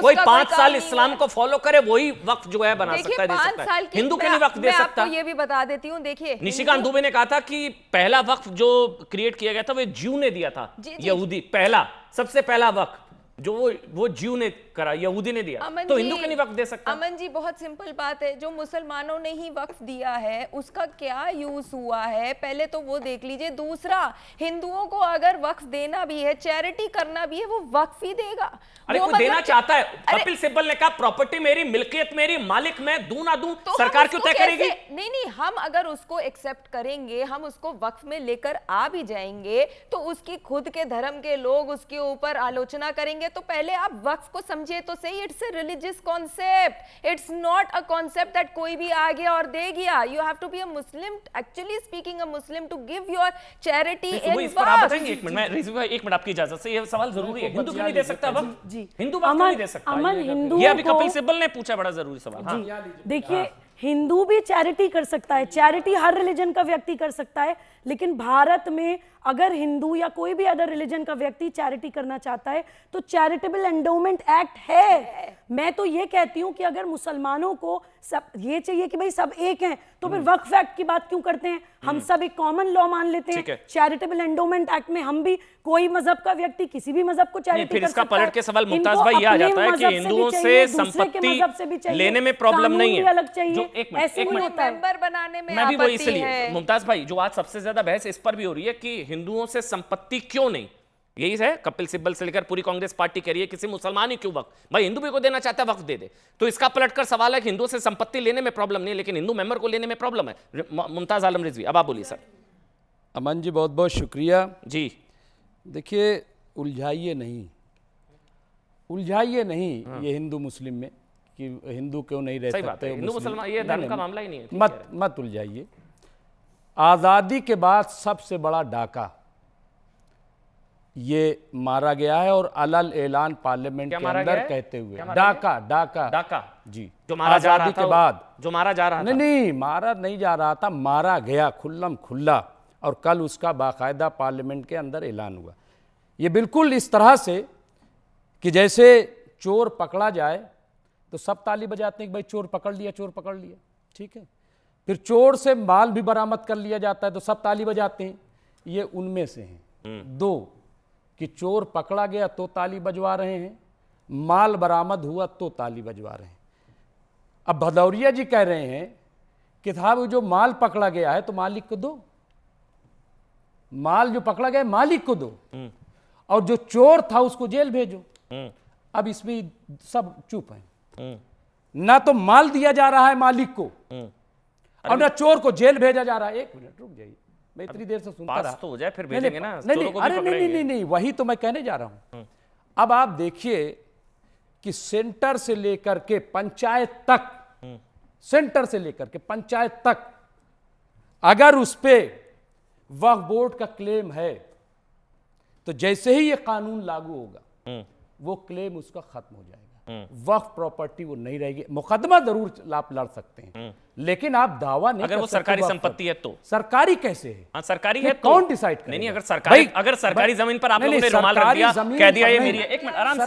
कोई 5 साल इस्लाम को फॉलो करे वही वक्फ जो है बना सकता है, दे सकता है। हिंदू क्यों नहीं वक्फ दे सकता? ये भी बता देती हूँ। देखिए, निशिकांत दुबे ने कहा था कि पहला वक्फ जो क्रिएट किया गया था वो ज्यू ने दिया था, यहूदी, पहला सबसे पहला वक्फ जो वो ज्यू ने करा, यहूदी ने दिया, तो हिंदू क्यों नहीं वक्फ दे सकता? अमन जी, बहुत सिंपल बात है, जो मुसलमानों ने ही वक्फ दिया है उसका क्या यूज हुआ है पहले तो वो देख लीजिए। दूसरा, हिंदुओं को अगर वक्फ देना भी है, चैरिटी करना भी है, वो वक्फ ही देगा। अरे कोई देना चाहता है? कपिल सिब्बल ने कहा प्रॉपर्टी मेरी, मिल्कियत मेरी, मालिक मैं, दूं ना दूं तो सरकार क्यों तय करेगी? नहीं, हम अगर उसको एक्सेप्ट करेंगे, हम उसको वक्फ में लेकर आ भी जाएंगे तो उसकी खुद के धर्म के लोग उसके ऊपर आलोचना करेंगे। तो पहले आप वक्फ को समझिए तो सही। It's a religious concept, it's not a concept that कोई भी आ गया और दे गया। You have to be a Muslim, actually speaking a Muslim, to give your charity in waqf. एक मिनट आपकी इजाजत से, ये सवाल जरूरी है। हिंदू क्यों नहीं दे सकता वक्फ? हिंदू वक्फ नहीं दे सकता? अमन, हिंदू, ये अभी कपिल सिब्बल ने पूछा, बड़ा जरूरी सवाल। देखिए, हिंदू भी चैरिटी कर सकता है, चैरिटी हर रिलीजन का व्यक्ति कर सकता है, लेकिन भारत में अगर हिंदू या कोई भी अदर रिलीजन का व्यक्ति चैरिटी करना चाहता है तो चैरिटेबल एंडोमेंट एक्ट है। मैं तो ये कहती हूं कि अगर मुसलमानों को सब ये चाहिए कि भाई सब एक हैं, तो फिर वक्फ एक्ट की बात क्यों करते हैं? हम सब एक कॉमन लॉ मान लेते हैं। चैरिटेबल एंडोमेंट एक्ट में हम भी, कोई मजहब का व्यक्ति किसी भी मजहब को चैरिटी फिर कर इसका सकता है। पलट के सवाल मुमताज भाई ये आ जाता है कि हिंदुओं से संपत्ति लेने में प्रॉब्लम नहीं है। अलग चाहिए, ऐसे नहीं होता है। मेंबर बनाने में मैं भी वही, आपत्ति इसलिए है। मुमताज भाई, जो आज सबसे ज्यादा बहस इस पर भी हो रही है कि हिंदुओं से संपत्ति क्यों नहीं, यही है। कपिल सिब्बल से लेकर पूरी कांग्रेस पार्टी कह रही है किसी मुसलमान ही क्यों वक्फ, भाई हिंदू भी को देना चाहता है वक्फ दे दे। तो इसका पलटकर सवाल है कि हिंदुओं से संपत्ति लेने में प्रॉब्लम नहीं है, लेकिन हिंदू मेंबर को लेने में प्रॉब्लम है। मुमताज आलम रिजवी, अब आप बोलिए सर। अमन जी, बहुत बहुत शुक्रिया जी। देखिए, उलझाइए नहीं ये हिंदू मुस्लिम में कि हिंदू क्यों नहीं रह सकते, हिंदू मुसलमान ये धर्म का मामला ही नहीं है। मत उलझाइए। आज़ादी के बाद सबसे बड़ा डाका ये मारा गया है, और अलल ऐलान पार्लियामेंट के अंदर कहते हुए, डाका जी, जो मारा जा रहा था, के बाद जो मारा जा रहा था, नहीं मारा नहीं जा रहा था, मारा गया खुल्लम खुल्ला, और कल उसका बाकायदा पार्लियामेंट के अंदर ऐलान हुआ। ये बिल्कुल इस तरह से कि जैसे चोर पकड़ा जाए तो सब ताली बजाते हैं कि भाई चोर पकड़ लिया, चोर पकड़ लिया, ठीक है। फिर चोर से माल भी बरामद कर लिया जाता है तो सब ताली बजाते हैं। ये उनमें से हैं दो कि चोर पकड़ा गया तो ताली बजवा रहे हैं, माल बरामद हुआ तो ताली बजवा रहे हैं। अब भदौरिया जी कह रहे हैं कि साहब जो माल पकड़ा गया है तो मालिक को दो, माल जो पकड़ा गया मालिक को दो, और जो चोर था उसको जेल भेजो। अब इसमें सब चुप हैं, ना तो माल दिया जा रहा है मालिक को और ना चोर को जेल भेजा जा रहा है। एक मिनट रुक जाइए, मैं इतनी देर से सुनता रहा। तो हो जाए फिर भेजेंगे ना, नहीं, अरे नहीं, वही तो मैं कहने जा रहा हूं। अब आप देखिए कि सेंटर से लेकर के पंचायत तक, सेंटर से लेकर के पंचायत तक अगर उस पे वक्फ बोर्ड का क्लेम है तो जैसे ही ये कानून लागू होगा वो क्लेम उसका खत्म हो जाएगा। वक्फ प्रॉपर्टी वो नहीं रहेगी। मुकदमा जरूर आप लड़ सकते हैं लेकिन आप दावा नहीं, अगर वो सरकारी संपत्ति है तो। सरकारी कैसे है? हाँ सरकारी है तो कौन डिसाइड करेगा? नहीं, अगर सरकारी जमीन पर आप लोगों ने रुमाल रख दिया, कह दिया ये मेरी है। एक मिनट आराम से,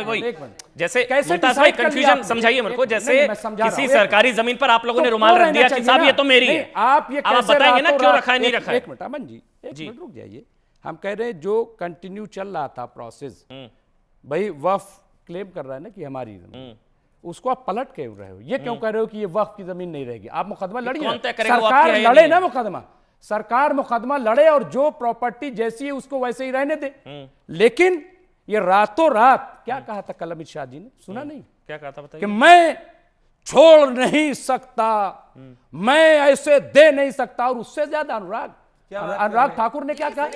वही जैसे मुमताज भाई कंफ्यूजन समझाइए मेरे को, जैसे किसी सरकारी जमीन पर आप लोगों ने रुमाल रख दिया कि साहब ये तो मेरी है, आप ये बताएंगे ना क्यों रखा है नहीं रखा है। एक मिनट अमन जी, एक मिनट रुक जाइए। हम कह रहे हैं जो कंटिन्यू चल रहा था प्रोसेस, भाई वक्फ क्लेम कर रहा है ना कि हमारी जमीन, उसको आप पलट क्यों रहे हो? ये क्यों कह रहे हो कि ये वक्फ की जमीन नहीं रहेगी? आप मुकदमा लड़िए, सरकार लड़े ना मुकदमा, सरकार मुकदमा लड़े और जो प्रॉपर्टी जैसी है उसको वैसे ही रहने दे। लेकिन ये रातों रात क्या कहा था कल अमित शाह जी ने, सुना नहीं? क्या कहा था बताइए? कि मैं छोड़ नहीं सकता, मैं ऐसे दे नहीं सकता। और उससे ज्यादा अनुराग ठाकुर ने क्या कहा?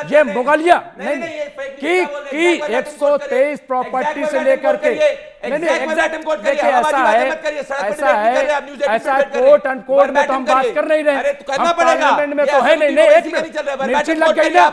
ये मुगलिया कि 123 प्रॉपर्टी से लेकर के ऐसा कोर्ट एंड कोर्ट में तो हम बात कर नहीं रहे, पार्लियामेंट में तो है नहीं। मिर्ची लग गई ना,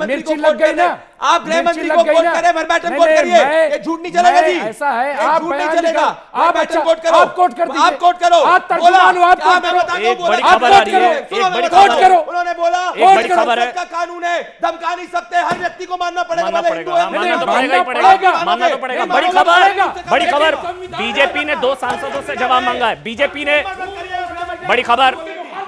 मिर्ची लग गई ना, आप गृह मंत्री को कोट करें, वर्बाटिम कोट करिए, ये झूठ नहीं चलेगा जी। ऐसा है, आप झूठ नहीं चलेगा, आप कोट करो, आप कोट कर दीजिए, आप कोट करो, आप तर्जुमान हो, आप कोट करो, एक बड़ी खबर आ रही है, एक बड़ी खबर है, उन्होंने बोला एक बड़ी खबर है, का कानून है, धमका नहीं सकते, हर व्यक्ति को मानना पड़ेगा, मानना तो पड़ेगा। बड़ी खबर, बीजेपी ने 2 सांसदों से जवाब मांगा है। बड़ी खबर,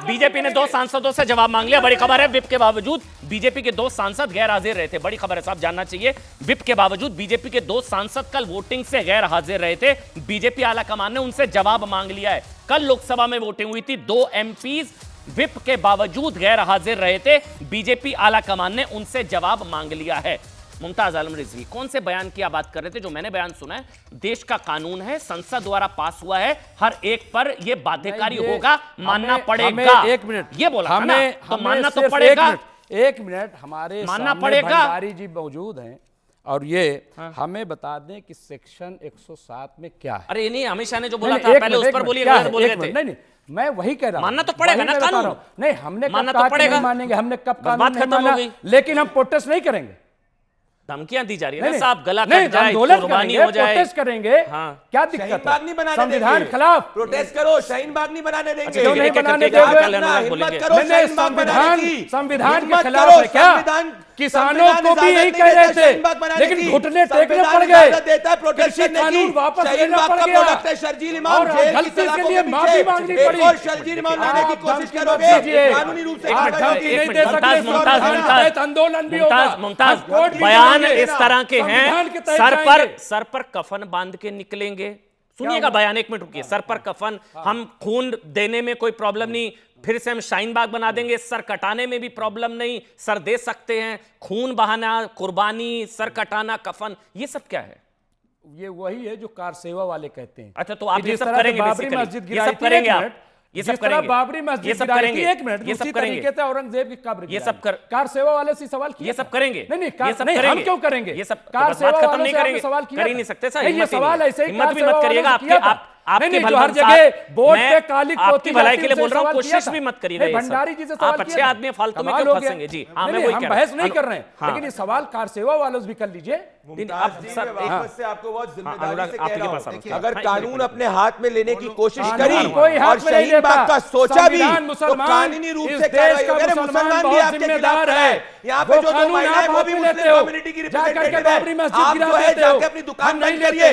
बीजेपी ने 2 सांसदों से जवाब मांग लिया। बड़ी खबर है, विप के बावजूद बीजेपी के 2 सांसद गैर हाजिर रहे थे। बड़ी खबर है साहब, जानना चाहिए। विप के बावजूद बीजेपी के 2 सांसद कल वोटिंग से गैर हाजिर रहे थे। बीजेपी आला कमान ने उनसे जवाब मांग लिया है। कल लोकसभा में वोटिंग हुई थी, 2 एमपीज विप के बावजूद गैर हाजिर रहे थे। बीजेपी आला कमान ने उनसे जवाब मांग लिया है। मुमताज आलम रिजवी, कौन से बयान की आप बात कर रहे थे? जो मैंने बयान सुना है, देश का कानून है, संसद द्वारा पास हुआ है, हर एक पर यह बाध्यकारी होगा, मानना पड़ेगा। एक मिनट, ये बोला था ना, तो मानना तो पड़ेगा। एक मिनट, हमारे मानना पड़ेगा। भंडारी जी मौजूद हैं और ये हमें बता दें कि सेक्शन 107 में क्या है। अरे नहीं, अमित शाह ने जो बोला था पहले उस पर बोलिए, बोल रहे थे। नहीं, मैं वही कह रहा हूं, मानना तो पड़ेगा ना कानून। नहीं, हमने मानना तो पड़ेगा, मानेंगे, हमने कब कानून नहीं माना, लेकिन हम प्रोटेस्ट नहीं करेंगे। धमकियां दी जा रही है ना साहब, गला कट जाए, कुर्बानी हो जाए, प्रोटेस्ट करेंगे। हाँ। क्या दिक्कत है? बाग नहीं बनाने संविधान खिलाफ प्रोटेस्ट करो, शाहीन बाग नहीं बनाने देंगे। क्यों नहीं बनाने देंगे? संविधान के खिलाफ है क्या? किसानों को भी यही कह रहे थे, लेकिन घुटने टेकने पड़ गए, कृषि कानून वापस लेना पड़ गया और गलती के लिए माफी मांगनी पड़ी। कोशिश करोगे, कानूनी रूप से नहीं दे सकते, आंदोलन भी होगा। मुमताज, बयान इस तरह के हैं, सर पर कफन बांध के निकलेंगे। सुनिएगा बयान, 1 मिनट रुकिए। सर पर कफन, हम खून देने में कोई प्रॉब्लम नहीं, फिर से हम शाहीन बाग बना देंगे, सर कटाने में भी प्रॉब्लम नहीं, सर दे सकते हैं, खून बहाना, कुर्बानी, सर कटाना, कफन, ये सब क्या है? ये वही है जो कार सेवा वाले कहते हैं। अच्छा, तो आप ये सब करेंगे, बाबरी मस्जिद ये सब करेंगे आप, ये सब करेंगे, बाबरी मस्जिद ये सब करेंगे, एक मिनट, ये सब करेंगे, औरंगजेब की कब्र ये सब कार सेवा वाले से सवाल किया, ये सब करेंगे, नहीं, ये सब नहीं, करेंगे, हम क्यों करेंगे? ये सब कार सेवा खत्म वालों नहीं से करेंगे, सवाल किया, कर ही नहीं सकते सर। ये सवाल ऐसे ही हिम्मत भी मत करिएगा, आपके आपकी हर जगह बोर्ड पे काली आपकी भलाई के लिए बोल रहा हूं, कोशिश भी मत करिएगा। भंडारी जी से सवाल आप अच्छे आदमी, फालतू में क्यों फंसेंगे जी? हां, मैं वही कह रहा हूं, बहस नहीं कर रहे हैं, लेकिन ये सवाल कार सेवा वालों से भी कर लीजिए। आपको बहुत जिम्मेदारी से कह रहा हूं, अगर कानून अपने हाथ में लेने की कोशिश करी और शाहीन बाग का सोचा भी, तो कानूनी रूप से कार्रवाई। मुसलमान भी आपके जिम्मेदार है, यहाँ पे जो 2 महिलाएं वो भी मुस्लिम कम्युनिटी की रिप्रेजेंटेटिव है। आप जो है जाके अपनी दुकान बंद करिए,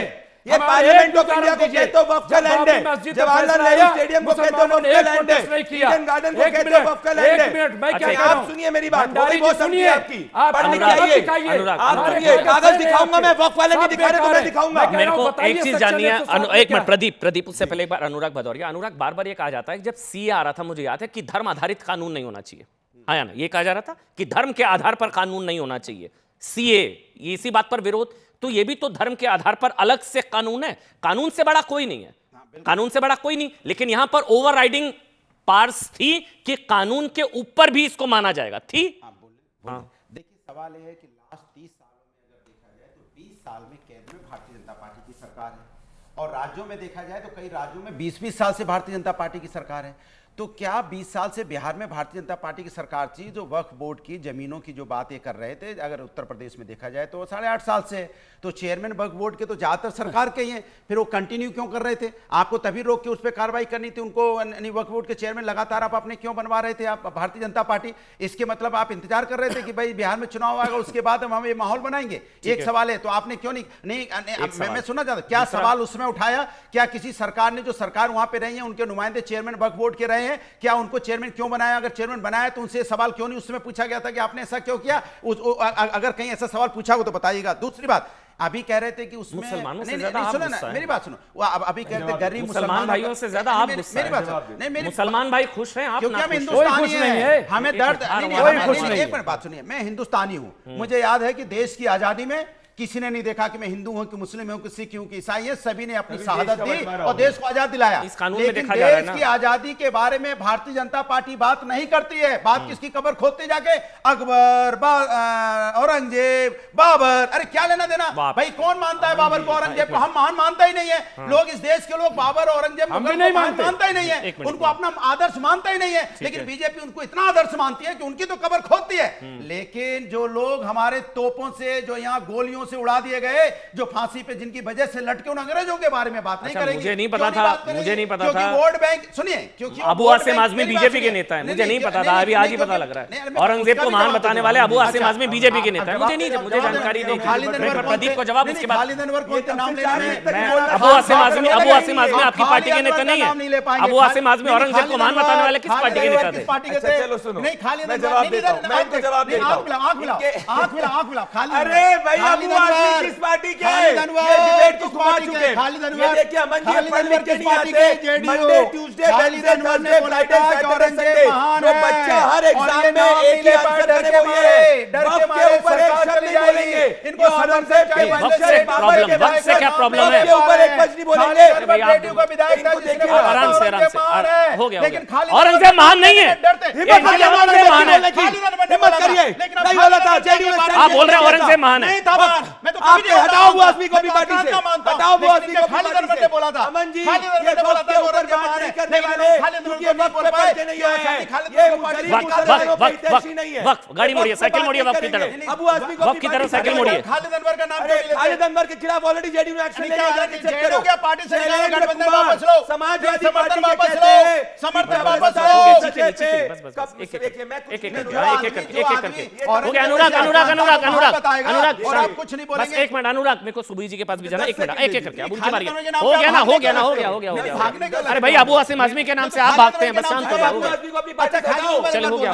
ये पार्लियामेंट ऑफ इंडिया को कहते हो वक्फ का लैंड है, जवाहरलाल नेहरू स्टेडियम को कहते हो वक्फ का लैंड है, ईडन गार्डन को कहते हो वक्फ का लैंड है। आप सुनिए मेरी बात, थोड़ी बहुत समझिए आपकी, पढ़ने की आइए, आप सुनिए, कागज दिखाऊंगा मैं, वक्फ वाले नहीं दिखा रहे तो मैं दिखाऊंगा। मेरे को एक चीज जाननी है, एक मिनट प्रदीप, उससे पहले एक बार अनुराग भदौरिया। अनुराग, बार बार ये कहा जाता है कि जब सीए आ रहा था, मुझे याद है कि धर्म आधारित कानून नहीं होना चाहिए, आया ना, ये कहा जा रहा था कि धर्म के आधार पर कानून नहीं होना चाहिए, सीए, ये इसी बात पर विरोध। तो ये भी तो धर्म के आधार पर अलग से कानून है, कानून से बड़ा कोई नहीं है, कानून से बड़ा कोई नहीं, लेकिन यहां पर ओवरराइडिंग पार्स थी कि कानून के ऊपर भी इसको माना जाएगा, थी। देखिए, सवाल यह है कि लास्ट 30 सालों में अगर देखा जाए तो 20 साल में केंद्र में भारतीय जनता पार्टी की सरकार है और राज्यों में देखा जाए तो कई राज्यों में 20-20 साल से भारतीय जनता पार्टी की सरकार है। तो क्या 20 साल से बिहार में भारतीय जनता पार्टी की सरकार थी जो वक्फ बोर्ड की जमीनों की जो बात ये कर रहे थे, अगर उत्तर प्रदेश में देखा जाए तो 8.5 साल से, तो चेयरमैन वक्फ बोर्ड के तो ज्यादातर सरकार के ही हैं, फिर वो कंटिन्यू क्यों कर रहे थे? आपको तभी रोक के उस पर कार्रवाई करनी थी, उनको वक्फ बोर्ड के चेयरमैन लगातार आप अपने क्यों बनवा रहे थे आप भारतीय जनता पार्टी? इसके मतलब आप इंतजार कर रहे थे कि भाई बिहार में चुनाव आएगा उसके बाद हम ये माहौल बनाएंगे। एक सवाल है, तो आपने क्यों नहीं मैं सुनना चाहता, क्या सवाल उसमें उठाया? क्या किसी सरकार ने, जो सरकार वहां पे रही है, उनके नुमाइंदे चेयरमैन वक्फ बोर्ड के रहे हैं, क्या उनको चेयरमैन क्यों बनाया? अगर चेयरमैन बनाया तो उनसे सवाल क्यों नहीं उसमें पूछा गया था कि आपने ऐसा क्यों किया? अगर कहीं ऐसा सवाल पूछा हो तो बताइएगा। दूसरी बात, अभी कह रहे थे कि उसमें मुसलमानों से नहीं, ज्यादा आप सुनो गुस्सा ना, है। मेरी बात सुनो, वो अभी कहते गरीब मुसलमान भाइयों से ज्यादा आप गुस्सा मेरी बात है। नहीं, मेरी मुसलमान भाई खुश हैं, आप क्योंकि हम नाखुश हैं। हिंदुस्तानी हैं, हमें दर्द खुश नहीं है। एक मिनट बात सुनिए, मैं हिंदुस्तानी हूं, मुझे याद है कि देश की आजादी में किसी ने नहीं देखा कि मैं हिंदू हूं कि मुस्लिम हूं कि सिख हूं कि ईसाई है, सभी ने अपनी शहादत दी और देश को आजाद दिलाया। इस कानून में लेकिन देखा जा रहा है देश ना। की आजादी के बारे में भारतीय जनता पार्टी बात नहीं करती है। बात किसकी कब्र खोदते जाके? अकबर, औरंगजेब, बाबर। अरे क्या लेना देना भाई? कौन मानता है बाबर को, औरंगजेब को? हम महान मानता ही नहीं है। लोग इस देश के लोग बाबर औरंगजेब को नहीं मानता ही नहीं है, उनको अपना आदर्श मानता ही नहीं है। लेकिन बीजेपी उनको इतना आदर्श मानती है कि उनकी तो कब्र खोदती है। लेकिन जो लोग हमारे तोपों से, जो यहाँ गोलियों से उड़ा दिए गए, जो फांसी पे जिनकी वजह से लटके, उन अंग्रेजों के बारे में बात नहीं करेंगे। मुझे नहीं पता था, मुझे नहीं पता था। वोट बैंक सुनिए, क्योंकि अबू आसिम आजमी बीजेपी के नेता है, मुझे नहीं पता था, अभी आज ही पता लग रहा है। औरंगजेब को महान बताने वाले अबू आसिम आजमी बीजेपी के नेता है, मुझे जानकारी नहीं थी। प्रदीप को जवाब उसके बाद। खालिद अनवर को नाम लेना है। अबू आसिम आजमी आपकी पार्टी के नेता नहीं है। अबू आसिम आजमी औरंगजेब को महान बताने वाले किस पार्टी के नेता थे? चलो सुनो, नहीं, खालिद मैं जवाब देता हूं, मैं इनको जवाब देता हूं। आंख मिला अरे भाई, अबू आजमी किस पार्टी के? ये डिबेट को घुमा चुके हैं। ये देखिए, अमन जी पढ़ लिख के नहीं आते। Monday, Tuesday, Wednesday, Thursday, Friday, Saturday, Sunday, जो बच्चा हर एग्जाम में एक ही आंसर करे वो ये वक्त के ऊपर एक शब्द नहीं बोलेंगे। इनको औरंगजेब के वक्त से क्या प्रॉब्लम है? के ऊपर एक शब्द नहीं बोलेंगे। आराम से हो गया। औरंगजेब महान नहीं है, हिम्मत करिए, नहीं बोला था जेडीयू में। आप बोल रहे हैं औरंगजेब महान है। आपने हटाओ वो आदमी को भी पार्टी से, हटाओ वो आदमी को पार्टी से। बोला था अमन जी, ये वक्त के ऊपर बात नहीं करने वाले, क्योंकि ये वक्त पे पढ़ के नहीं आए हैं। ये गरीब मुसलमानों पे हितैषी नहीं है। वक्त गाड़ी मोड़िए, साइकिल मोड़िए, वक्त की तरफ, अबू आजमी को वक्त की तरफ साइकिल मोड़िए। खालिद अनवर का नाम अरे खालिद अनवर के खिलाफ ऑलरेडी जेडीयू ने एक्शन लिया है। जेडीयू क्या पार्टी से गठबंधन वापस लो, समाजवादी समर्थन पार्टी वापस कहते लो, हैं, समर्थन वापस लो। हो गया। अनुराग और आप कुछ नहीं बोलेंगे। एक मिनट अनुराग, मेरे को सुबुई जी के पास भी जाना, एक मिनट, एक करके अब उनकी बारी है। हो गया। अरे भाई, अबू आसिम आजमी के नाम से आप भागते हैं, बस शांत हो जाओ। चलो, हो गया।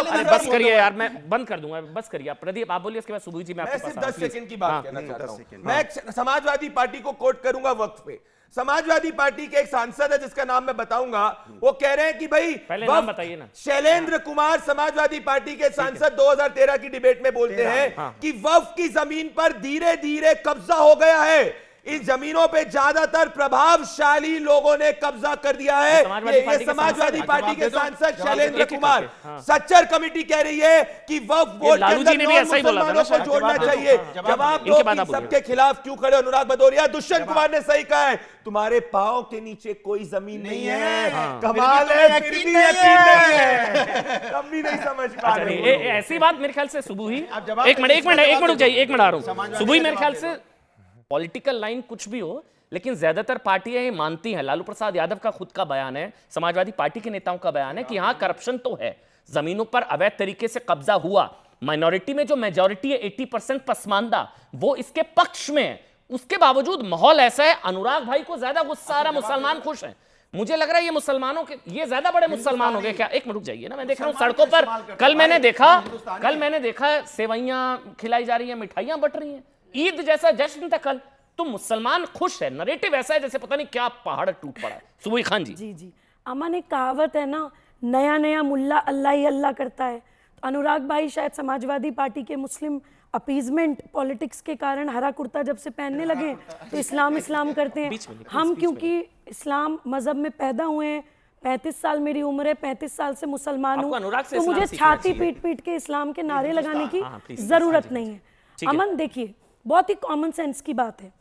अरे बस करिए यार, मैं बंद कर दूंगा, बस करिए आप। प्रदीप आप बोलिए, उसके बाद सुबुई जी मैं आपके पास 10 सेकंड की बात कहना चाहता हूं। मैं समाजवादी पार्टी को कोट करूंगा वक्त पे। समाजवादी पार्टी के एक सांसद है जिसका नाम मैं बताऊंगा, वो कह रहे हैं कि भाई पहले नाम बताइए ना। शैलेंद्र कुमार समाजवादी पार्टी के सांसद 2013 की डिबेट में बोलते हैं कि वक्फ की जमीन पर धीरे धीरे कब्जा हो गया है। इस जमीनों पे ज्यादातर प्रभावशाली लोगों ने कब्जा कर दिया है। ये समाजवादी पार्टी के सांसद शैलेंद्र कुमार। सच्चर कमेटी कह रही है कि वक्फ बोर्ड के अंदर मुसलमानों को जोड़ना चाहिए। जवाब दो कि सबके खिलाफ क्यों खड़े? अनुराग भदौरिया, दुष्यंत कुमार ने सही कहा है, तुम्हारे पांव के नीचे कोई जमीन नहीं है। कमाल है, फिर भी यकीन नहीं है, तब भी नहीं समझ पा रहे। ऐसी बात मेरे ख्याल से सुबुई, एक मिनट रुक जाइए, एक मिनट आ रहा हूं। सुबुई मेरे ख्याल से पॉलिटिकल लाइन कुछ भी हो, लेकिन ज्यादातर पार्टियां ये मानती हैं, लालू प्रसाद यादव का खुद का बयान है, समाजवादी पार्टी के नेताओं का बयान है कि हां करप्शन तो है, जमीनों पर अवैध तरीके से कब्जा हुआ, माइनॉरिटी में जो मेजॉरिटी है 80% पसमानदा, वो इसके पक्ष में है। उसके बावजूद माहौल ऐसा है, अनुराग भाई को ज्यादा गुस्सा आ रहा, मुसलमान खुश हैं। मुझे लग रहा है ये मुसलमानों के, ये ज्यादा बड़े मुसलमान हो गए क्या? एक मिनट रुक जाइए ना, मैं देख रहा हूँ सड़कों पर, कल मैंने देखा सेवैयां खिलाई जा रही है, मिठाइयां बट रही हैं, ईद जैसा जश्न था कल। तो मुसलमान खुश है, नरेटिव ऐसा है जैसे पता नहीं क्या पहाड़ टूट पड़ा है। सुबह खान जी। जी अमन, एक कहावत है ना, नया नया मुल्ला अल्लाह ही अल्लाह करता है। तो अनुराग भाई शायद समाजवादी पार्टी के मुस्लिम अपीजमेंट पॉलिटिक्स के कारण हरा कुर्ता जब से पहनने लगे तो इस्लाम करते हैं। हम क्योंकि इस्लाम मजहब में पैदा हुए हैं, 35 साल मेरी उम्र है, 35 साल से मुसलमान हूँ, तो मुझे छाती पीट पीट के इस्लाम के नारे लगाने की जरूरत नहीं है। अमन देखिए, बहुत ही कॉमन सेंस की बात है,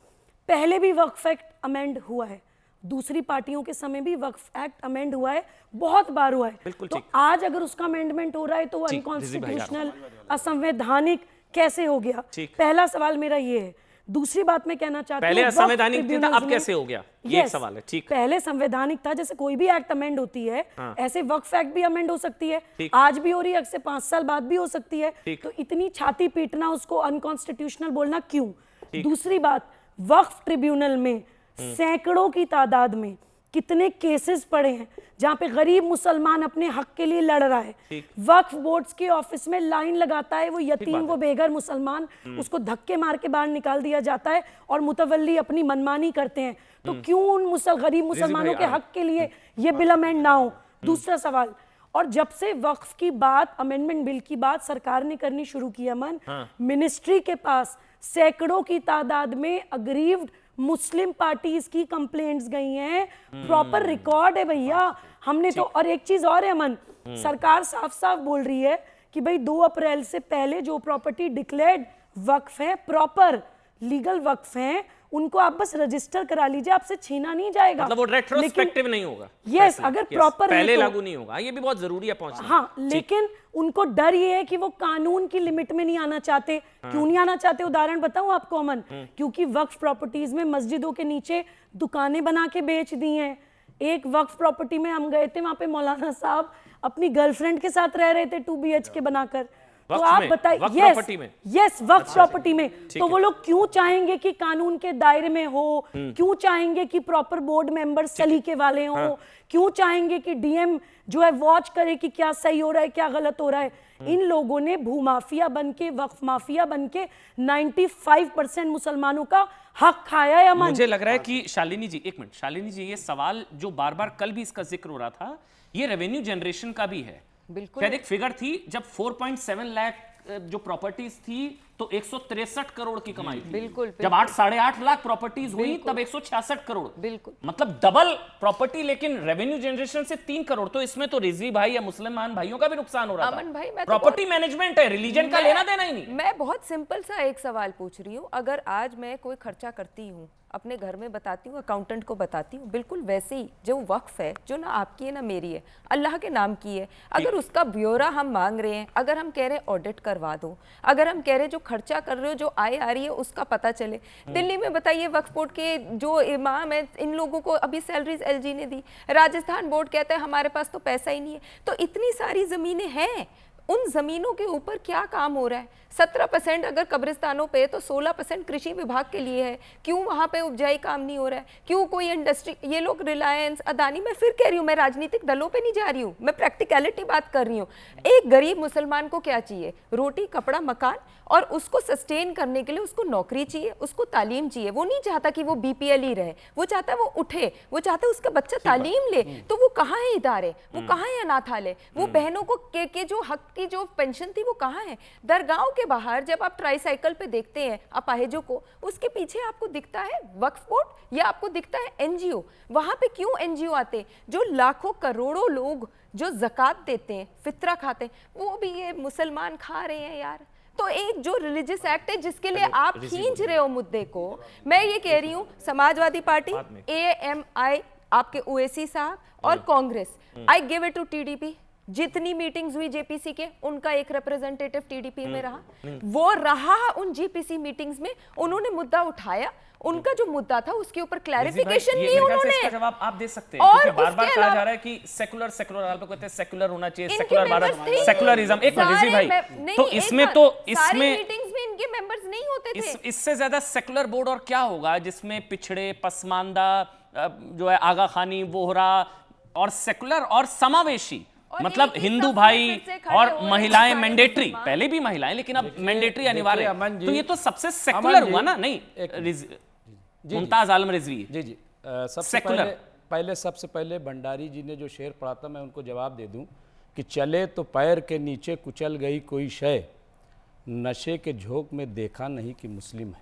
पहले भी वक्फ एक्ट अमेंड हुआ है, दूसरी पार्टियों के समय भी वक्फ एक्ट अमेंड हुआ है, बहुत बार हुआ है। तो आज अगर उसका अमेंडमेंट हो रहा है तो वो अनकॉन्स्टिट्यूशनल, असंवैधानिक कैसे हो गया? पहला सवाल मेरा ये है। दूसरी बात मैं कहना चाहती हूँ, पहले असंवैधानिक था, अब कैसे हो गया? ये एक सवाल है। ठीक, पहले संवैधानिक था, जैसे कोई भी एक्ट अमेंड होती है, ऐसे वक्फ एक्ट भी अमेंड हो सकती है, आज भी हो रही है, अगले 5 साल बाद भी हो सकती है। तो इतनी छाती पीटना, उसको अनकॉन्स्टिट्यूशनल बोलना क्यों? दूसरी बात, वक्फ ट्रिब्यूनल में सैकड़ों की तादाद में कितने केसेस पड़े हैं जहां पे गरीब मुसलमान अपने हक के लिए लड़ रहा है, वक्फ बोर्ड्स के ऑफिस में लाइन लगाता है, वो यतीम, वो बेघर मुसलमान, उसको धक्के मार के बाहर निकाल दिया जाता है और मुतवल्ली अपनी मनमानी करते हैं। तो क्यों उन गरीब मुसलमानों के हक के लिए ये बिल अमेंड ना हो? दूसरा सवाल, और जब से वक्फ की बात, अमेंडमेंट बिल की बात सरकार ने करनी शुरू की अमन, मिनिस्ट्री के पास सैकड़ों की तादाद में अग्रीव्ड मुस्लिम पार्टीज की कंप्लेंट्स गई हैं, प्रॉपर रिकॉर्ड है भैया हमने तो। और एक चीज और है अमन, सरकार साफ साफ बोल रही है कि भाई 2 अप्रैल से पहले जो प्रॉपर्टी डिक्लेयर्ड वक्फ है, प्रॉपर लीगल वक्फ हैं, उनको आप बस रजिस्टर करा लीजिए, आपसे छीना नहीं जाएगा। मतलब वो रेट्रोस्पेक्टिव नहीं होगा। यस, अगर प्रॉपर पहले लागू नहीं होगा, ये भी बहुत जरूरी है पहुंचना। हाँ, लेकिन उनको डर ये है कि वो कानून की लिमिट में नहीं आना चाहते। क्यों नहीं आना चाहते? उदाहरण बताऊं आपको अमन, क्योंकि वक्फ प्रॉपर्टीज में मस्जिदों के नीचे दुकानें बना के बेच दी हैं। एक वक्फ प्रॉपर्टी में हम गए थे, वहां पे मौलाना साहब अपनी गर्लफ्रेंड के साथ रह रहे थे 2 BHK बनाकर। तो आप बताइए, यस वक्फ प्रॉपर्टी में, तो वो लोग क्यों चाहेंगे कि कानून के दायरे में हो? क्यों चाहेंगे कि प्रॉपर बोर्ड मेंबर्स सलीके वाले हो? क्यों चाहेंगे कि डीएम जो है वॉच करे कि क्या सही हो रहा है, क्या गलत हो रहा है? इन लोगों ने भूमाफिया बनके, वक्फ माफिया बनके 95% मुसलमानों का हक खाया है अमन। मुझे लग रहा है कि शालिनी जी, एक मिनट शालिनी जी, ये सवाल जो बार बार कल भी इसका जिक्र हो रहा था, ये रेवेन्यू जनरेशन का भी है। बिल्कुल, शायद एक फिगर थी, जब 4.7 लाख जो प्रॉपर्टीज थी तो 163 करोड़ की कमाई थी। बिल्कुल, जब 8-8.5 लाख प्रॉपर्टीज हुई तब 166 करोड़। बिल्कुल, मतलब डबल प्रॉपर्टी, लेकिन रेवेन्यू जनरेशन से 3 करोड़। तो इसमें तो रिजवी भाई या मुसलमान भाइयों का भी नुकसान हो रहा था। अमन भाई, मैं प्रॉपर्टी मैनेजमेंट है, रिलीजन का लेना देना ही नहीं। मैं बहुत सिंपल सा एक सवाल पूछ रही हूँ, अगर आज मैं कोई खर्चा करती हूँ, अपने घर में बताती हूँ, अकाउंटेंट को बताती हूँ, बिल्कुल वैसे ही जो वक्फ है, जो ना आपकी है ना मेरी है, अल्लाह के नाम की है, अगर उसका ब्यौरा हम मांग रहे हैं, अगर हम कह रहे हैं ऑडिट करवा दो, अगर हम कह रहे हैं जो खर्चा कर रहे हो, जो आय आ रही है उसका पता चले। दिल्ली में बताइए वक्फ बोर्ड के जो इमाम है, इन लोगों को अभी सैलरीज एलजी ने दी, राजस्थान बोर्ड कहता है हमारे पास तो पैसा ही नहीं है। तो इतनी सारी जमीनें हैं, उन जमीनों के ऊपर क्या काम हो रहा है? 17% अगर कब्रिस्तानों पे तो 16% कृषि विभाग के लिए है। क्यों वहां पे उपजाई काम नहीं हो रहा है? क्यों कोई इंडस्ट्री, ये लोग रिलायंस, अदानी, मैं फिर कह रही हूँ, मैं राजनीतिक दलों पे नहीं जा रही हूँ, मैं प्रैक्टिकलिटी बात कर रही हूँ। एक गरीब मुसलमान को क्या चाहिए? रोटी, कपड़ा, मकान, और उसको सस्टेन करने के लिए उसको नौकरी चाहिए, उसको तालीम चाहिए। वो नहीं चाहता कि वो BPL ही रहे, वो चाहता है वो उठे, वो चाहता है उसका बच्चा तालीम ले। तो वो कहाँ है इदारे, वो कहाँ है अनाथालय, वो बहनों को के जो हक की जो पेंशन थी वो कहाँ है? दरगाहों के बाहर जब आप ट्राईसाइकिल पे देखते हैं अपाहिजों को, उसके पीछे आपको दिखता है वक्फ बोर्ड या आपको दिखता है NGO। वहां पे क्यों NGO आते? जो लाखों करोड़ों लोग जो ज़कात देते हैं, फितरा खाते हैं, वो भी ये मुसलमान खा रहे हैं यार। तो एक जो रिलीजियस एक्ट है जिसके लिए आप खींच रहे हो मुद्दे को, मैं ये कह रही हूँ समाजवादी पार्टी, AMI, आपके ओवैसी साहब और Congress, I give it to TDP, जितनी मीटिंग्स हुई जेपीसी के, उनका एक रिप्रेजेंटेटिव टीडीपी में रहा, वो रहा उन जेपीसी मीटिंग्स में, उन्होंने मुद्दा उठाया, उनका जो मुद्दा था उसके ऊपर क्लैरिफिकेशन ली उन्होंने। इसका जवाब आप दे सकते हैं, क्योंकि बार-बार कहा जा रहा है कि सेकुलर आप लोग कहते हैं सेकुलर होना चाहिए, सेकुलर भारत, सेकुलरिज्म। एक मिनट रिजवी भाई, तो इसमें मीटिंग्स में इनके मेंबर्स नहीं होते थे। इससे ज्यादा सेकुलर बोर्ड और क्या होगा जिसमें पिछड़े, पसमानदा, जो है आगा खानी, वोहरा और सेकुलर और समावेशी, मतलब हिंदू भाई और महिलाएं मैंडेटरी, पहले भी महिलाएं लेकिन अब मैंडेटरी अनिवार्य है, तो ये तो सबसे सेकुलर हुआ ना। नहीं, मुमताज आलम रिजवी जी सबसे पहले भंडारी जी ने जो शेर पढ़ा था, मैं उनको जवाब दे दूं कि चले तो पैर के नीचे कुचल गई कोई शय, नशे के झोंक में देखा नहीं कि मुस्लिम है।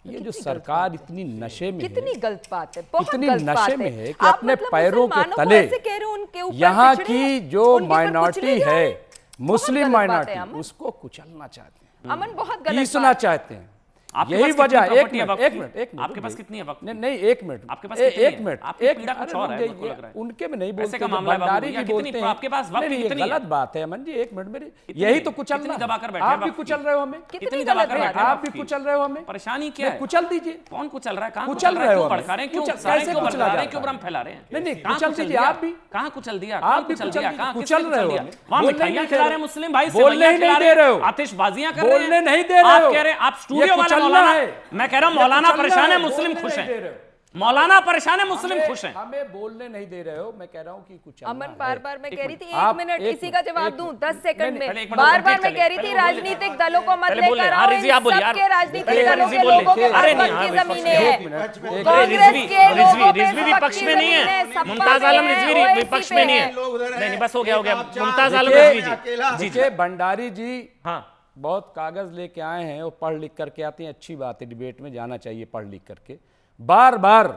ये जो सरकार इतनी नशे में कितनी है, गलत बात है, बहुत इतनी गलत बात नशे में है कि आप अपने मतलब पैरों के मुसलमानों को तले ऐसे कह रहे हो, उनके ऊपर यहाँ पिछड़े की हैं, जो उनके ऊपर माइनॉरिटी कुचले जा रहे है, हैं। मुस्लिम बहुत गलत बात है, माइनॉरिटी, उसको कुचलना चाहते हैं, अमन बहुत गलत पीसना बात है। चाहते हैं। आपके यही पास वजह। कितनी एक property है मिनट, वक्त एक की? मिनट, एक मिनट, आपके पास कितनी है वक्त? नहीं, एक मिनट, आपके पास कितनी एक है? मिनट, आपकी एक पीड़ा मिनट, कुछ और है, अरे मेरे को लग रहा है। उनके में नहीं पैसे बोलते, का मामला है बाबू भंडारी भैया, जी कितनी बोलते हैं। आपके पास वक्त नहीं, ये कितनी है? गलत बात है अमन जी, एक मिनट मेरे, कितनी- यही तो कुचलना कितनी है। दबाकर बैठे हैं आप भी वक्त की? कुचल रहे हो हमें, कितनी दबाकर गलत बैठे बात हैं आप भी वक्त की? कुचल रहे हो हमें, परेशानी क्या है? कुचल दीजिए। कौन कुचल रहा है? कहाँ कुचल रहे हो क्यों हमें? भड़का रहे हैं? क्यों कुचल- उकसा रहे हैं? कैसे क्यों कुचला भड़का रहे हैं? जाता क्यों है? भ्रम फैला रहे हैं? नहीं, कहाँ कुचल दीजिए दिया? आप भी। कहाँ कुचल दिया? आप कहाँ भी कुचल कुचल दिया? दीजिए। कहाँ कुचल किसने रहे हो दिया? हमें। वहाँ बोलने मिठाइयाँ नहीं खिला दे रहे हैं मुस्लिम भाई, बोलने सेवइयाँ ही खिला नहीं दे रहे हो। आतिशबाजियाँ कर रहे हैं। बोलने नहीं दे रहे आप हो। कह रहे हैं, आप ये स्टूडियो वाला कुचलना मौलाना, है। मैं कह रहा हूँ ये मौलाना कुचलना परेशान है, है, मुस्लिम बोलने खुश नहीं दे रहे हैं। हो। मौलाना परेशान है, मुस्लिम खुश हैं। हमें बोलने नहीं दे रहे हो, मैं कह रहा हूँ कि कुछ अमन बार-बार मैं कह रही थी, आप एक मिनट एक इसी का मिनट, जवाब एक दूं मिनट। 10 सेकंड पहले में। एक मिनट बार-बार कंप्लीट मैं कह रही कर थी ले, पहले राजनीतिक दलों को मत पहले बोले, लेकर हाँ, आओ, रिजवी इन आप बोलिए यार। सबके राजनीतिक पहले दलों रिजवी के बोलिए। लोगों के पास अरे नहीं, वक्त हाँ, की विपक्ष जमीनें में। हैं, कांग्रेस के रिजवी लोगों पे रिजवी विपक्ष वक्त में की नहीं है, जमीनें, सपा मुमताज पे आलम हैं, रिजवी ओवैसी विपक्ष पे में नहीं हैं। है। नहीं, बस हो गया मुमताज आलम देखिए, रिजवी जी। देखिए भंडारी जी हाँ, बहुत कागज लेके आए हैं, वो पढ़ लिख करके आते हैं, अच्छी बात है, डिबेट में जाना चाहिए पढ़ लिख करके। बार बार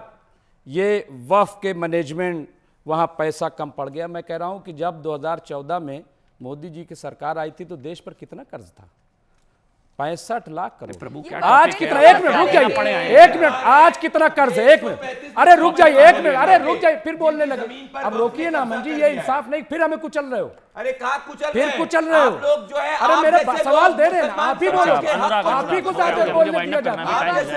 ये वफ़ के मैनेजमेंट, वहाँ पैसा कम पड़ गया। मैं कह रहा हूँ कि जब 2014 में मोदी जी की सरकार आई थी तो देश पर कितना कर्ज था? 65 लाख करोड़। क्या आज टॉपिक कितना, है? एक मिनट रुक क्या पड़े जाइए, हैं? एक मिनट, आज कितना कर्ज है? एक मिनट, अरे रुक जाइए, एक मिनट, अरे रुक जाइए, फिर बोलने लगे। अब रोकिए ना अमन जी, ये इंसाफ नहीं, फिर हमें कुचल रहे हो, अरे कहाँ कुचल फिर रहे हैं? कुचल रहे हो। आप लोग जो है, अरे आप मेरे जैसे सवाल लोग दे रहे हैं ना, आप ही बोलो, मुसलमान के हक आप ही को अनुराग, ज्यादा बोलने मुझे दिया वाइंड अप जाता करना है।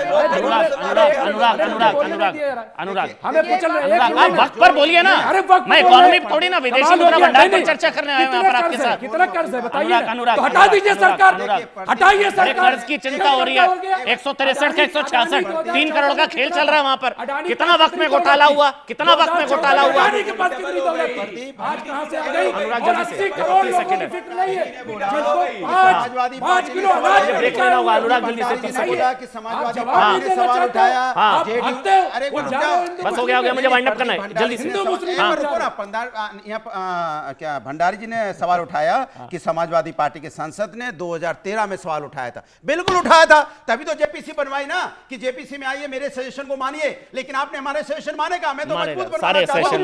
भी अनुराग, हमें कुचल रहे हैं, आप वक्त पर बोलिए ना। अरे वक्त मैं पर बोल रहे इकोनॉमी हैं। थोड़ी ना, विदेशी सवाल मुद्रा हो गया, भंडार नहीं, पर चर्चा करने आए हैं कितना यहाँ पर आपके कर्ज है? साथ। कितना कर्ज है बताइए ना। अनुराग, तो हटा दीजिए सरकार, हटाइए अरे सरकार। कर्ज की चिंता हो रही है, 163 का 166, 3 करोड़ का खेल चल रहा है वहां पर। कितना वक्त में घोटाला हुआ? कितना वक्त में घोटाला हुआ? अडानी के पास कितनी दौलत थी? आज कहां से आ गई? अनुराग, और जल्दी से, 80 करोड़ लोगों सेकंड की है। फिक्र नहीं है, समाजवादी जिनको 5 किलो अनाज ब्रेक बिका लेना है, होगा, अनुराग, जल्दी से, बताइए। 30 सेकंड। कि समाजवादी आप पार्टी जवाब ने नहीं सवाल देना उठाया, चाहते हो। आप जेडीयू भागते हो, अरे वो रुक जा जाओ। रहे हैं, बस हो गया, मुझे वाइंड अप करना है, जल्दी से। हिंदू मुस्लिम हाँ, रुको ना, क्या भंडारी जी ने सवाल उठाया कि समाजवादी पार्टी के सांसद ने 2013 में सवाल उठाया था। बिल्कुल उठाया था, तभी तो जेपीसी बनवाई ना कि जेपीसी में आइए, मेरे सजेशन को मानिए। लेकिन आपने हमारे सजेशन माने का, मैं तो मानेगा, मजबूत सारे बनवाना चाहता हूं।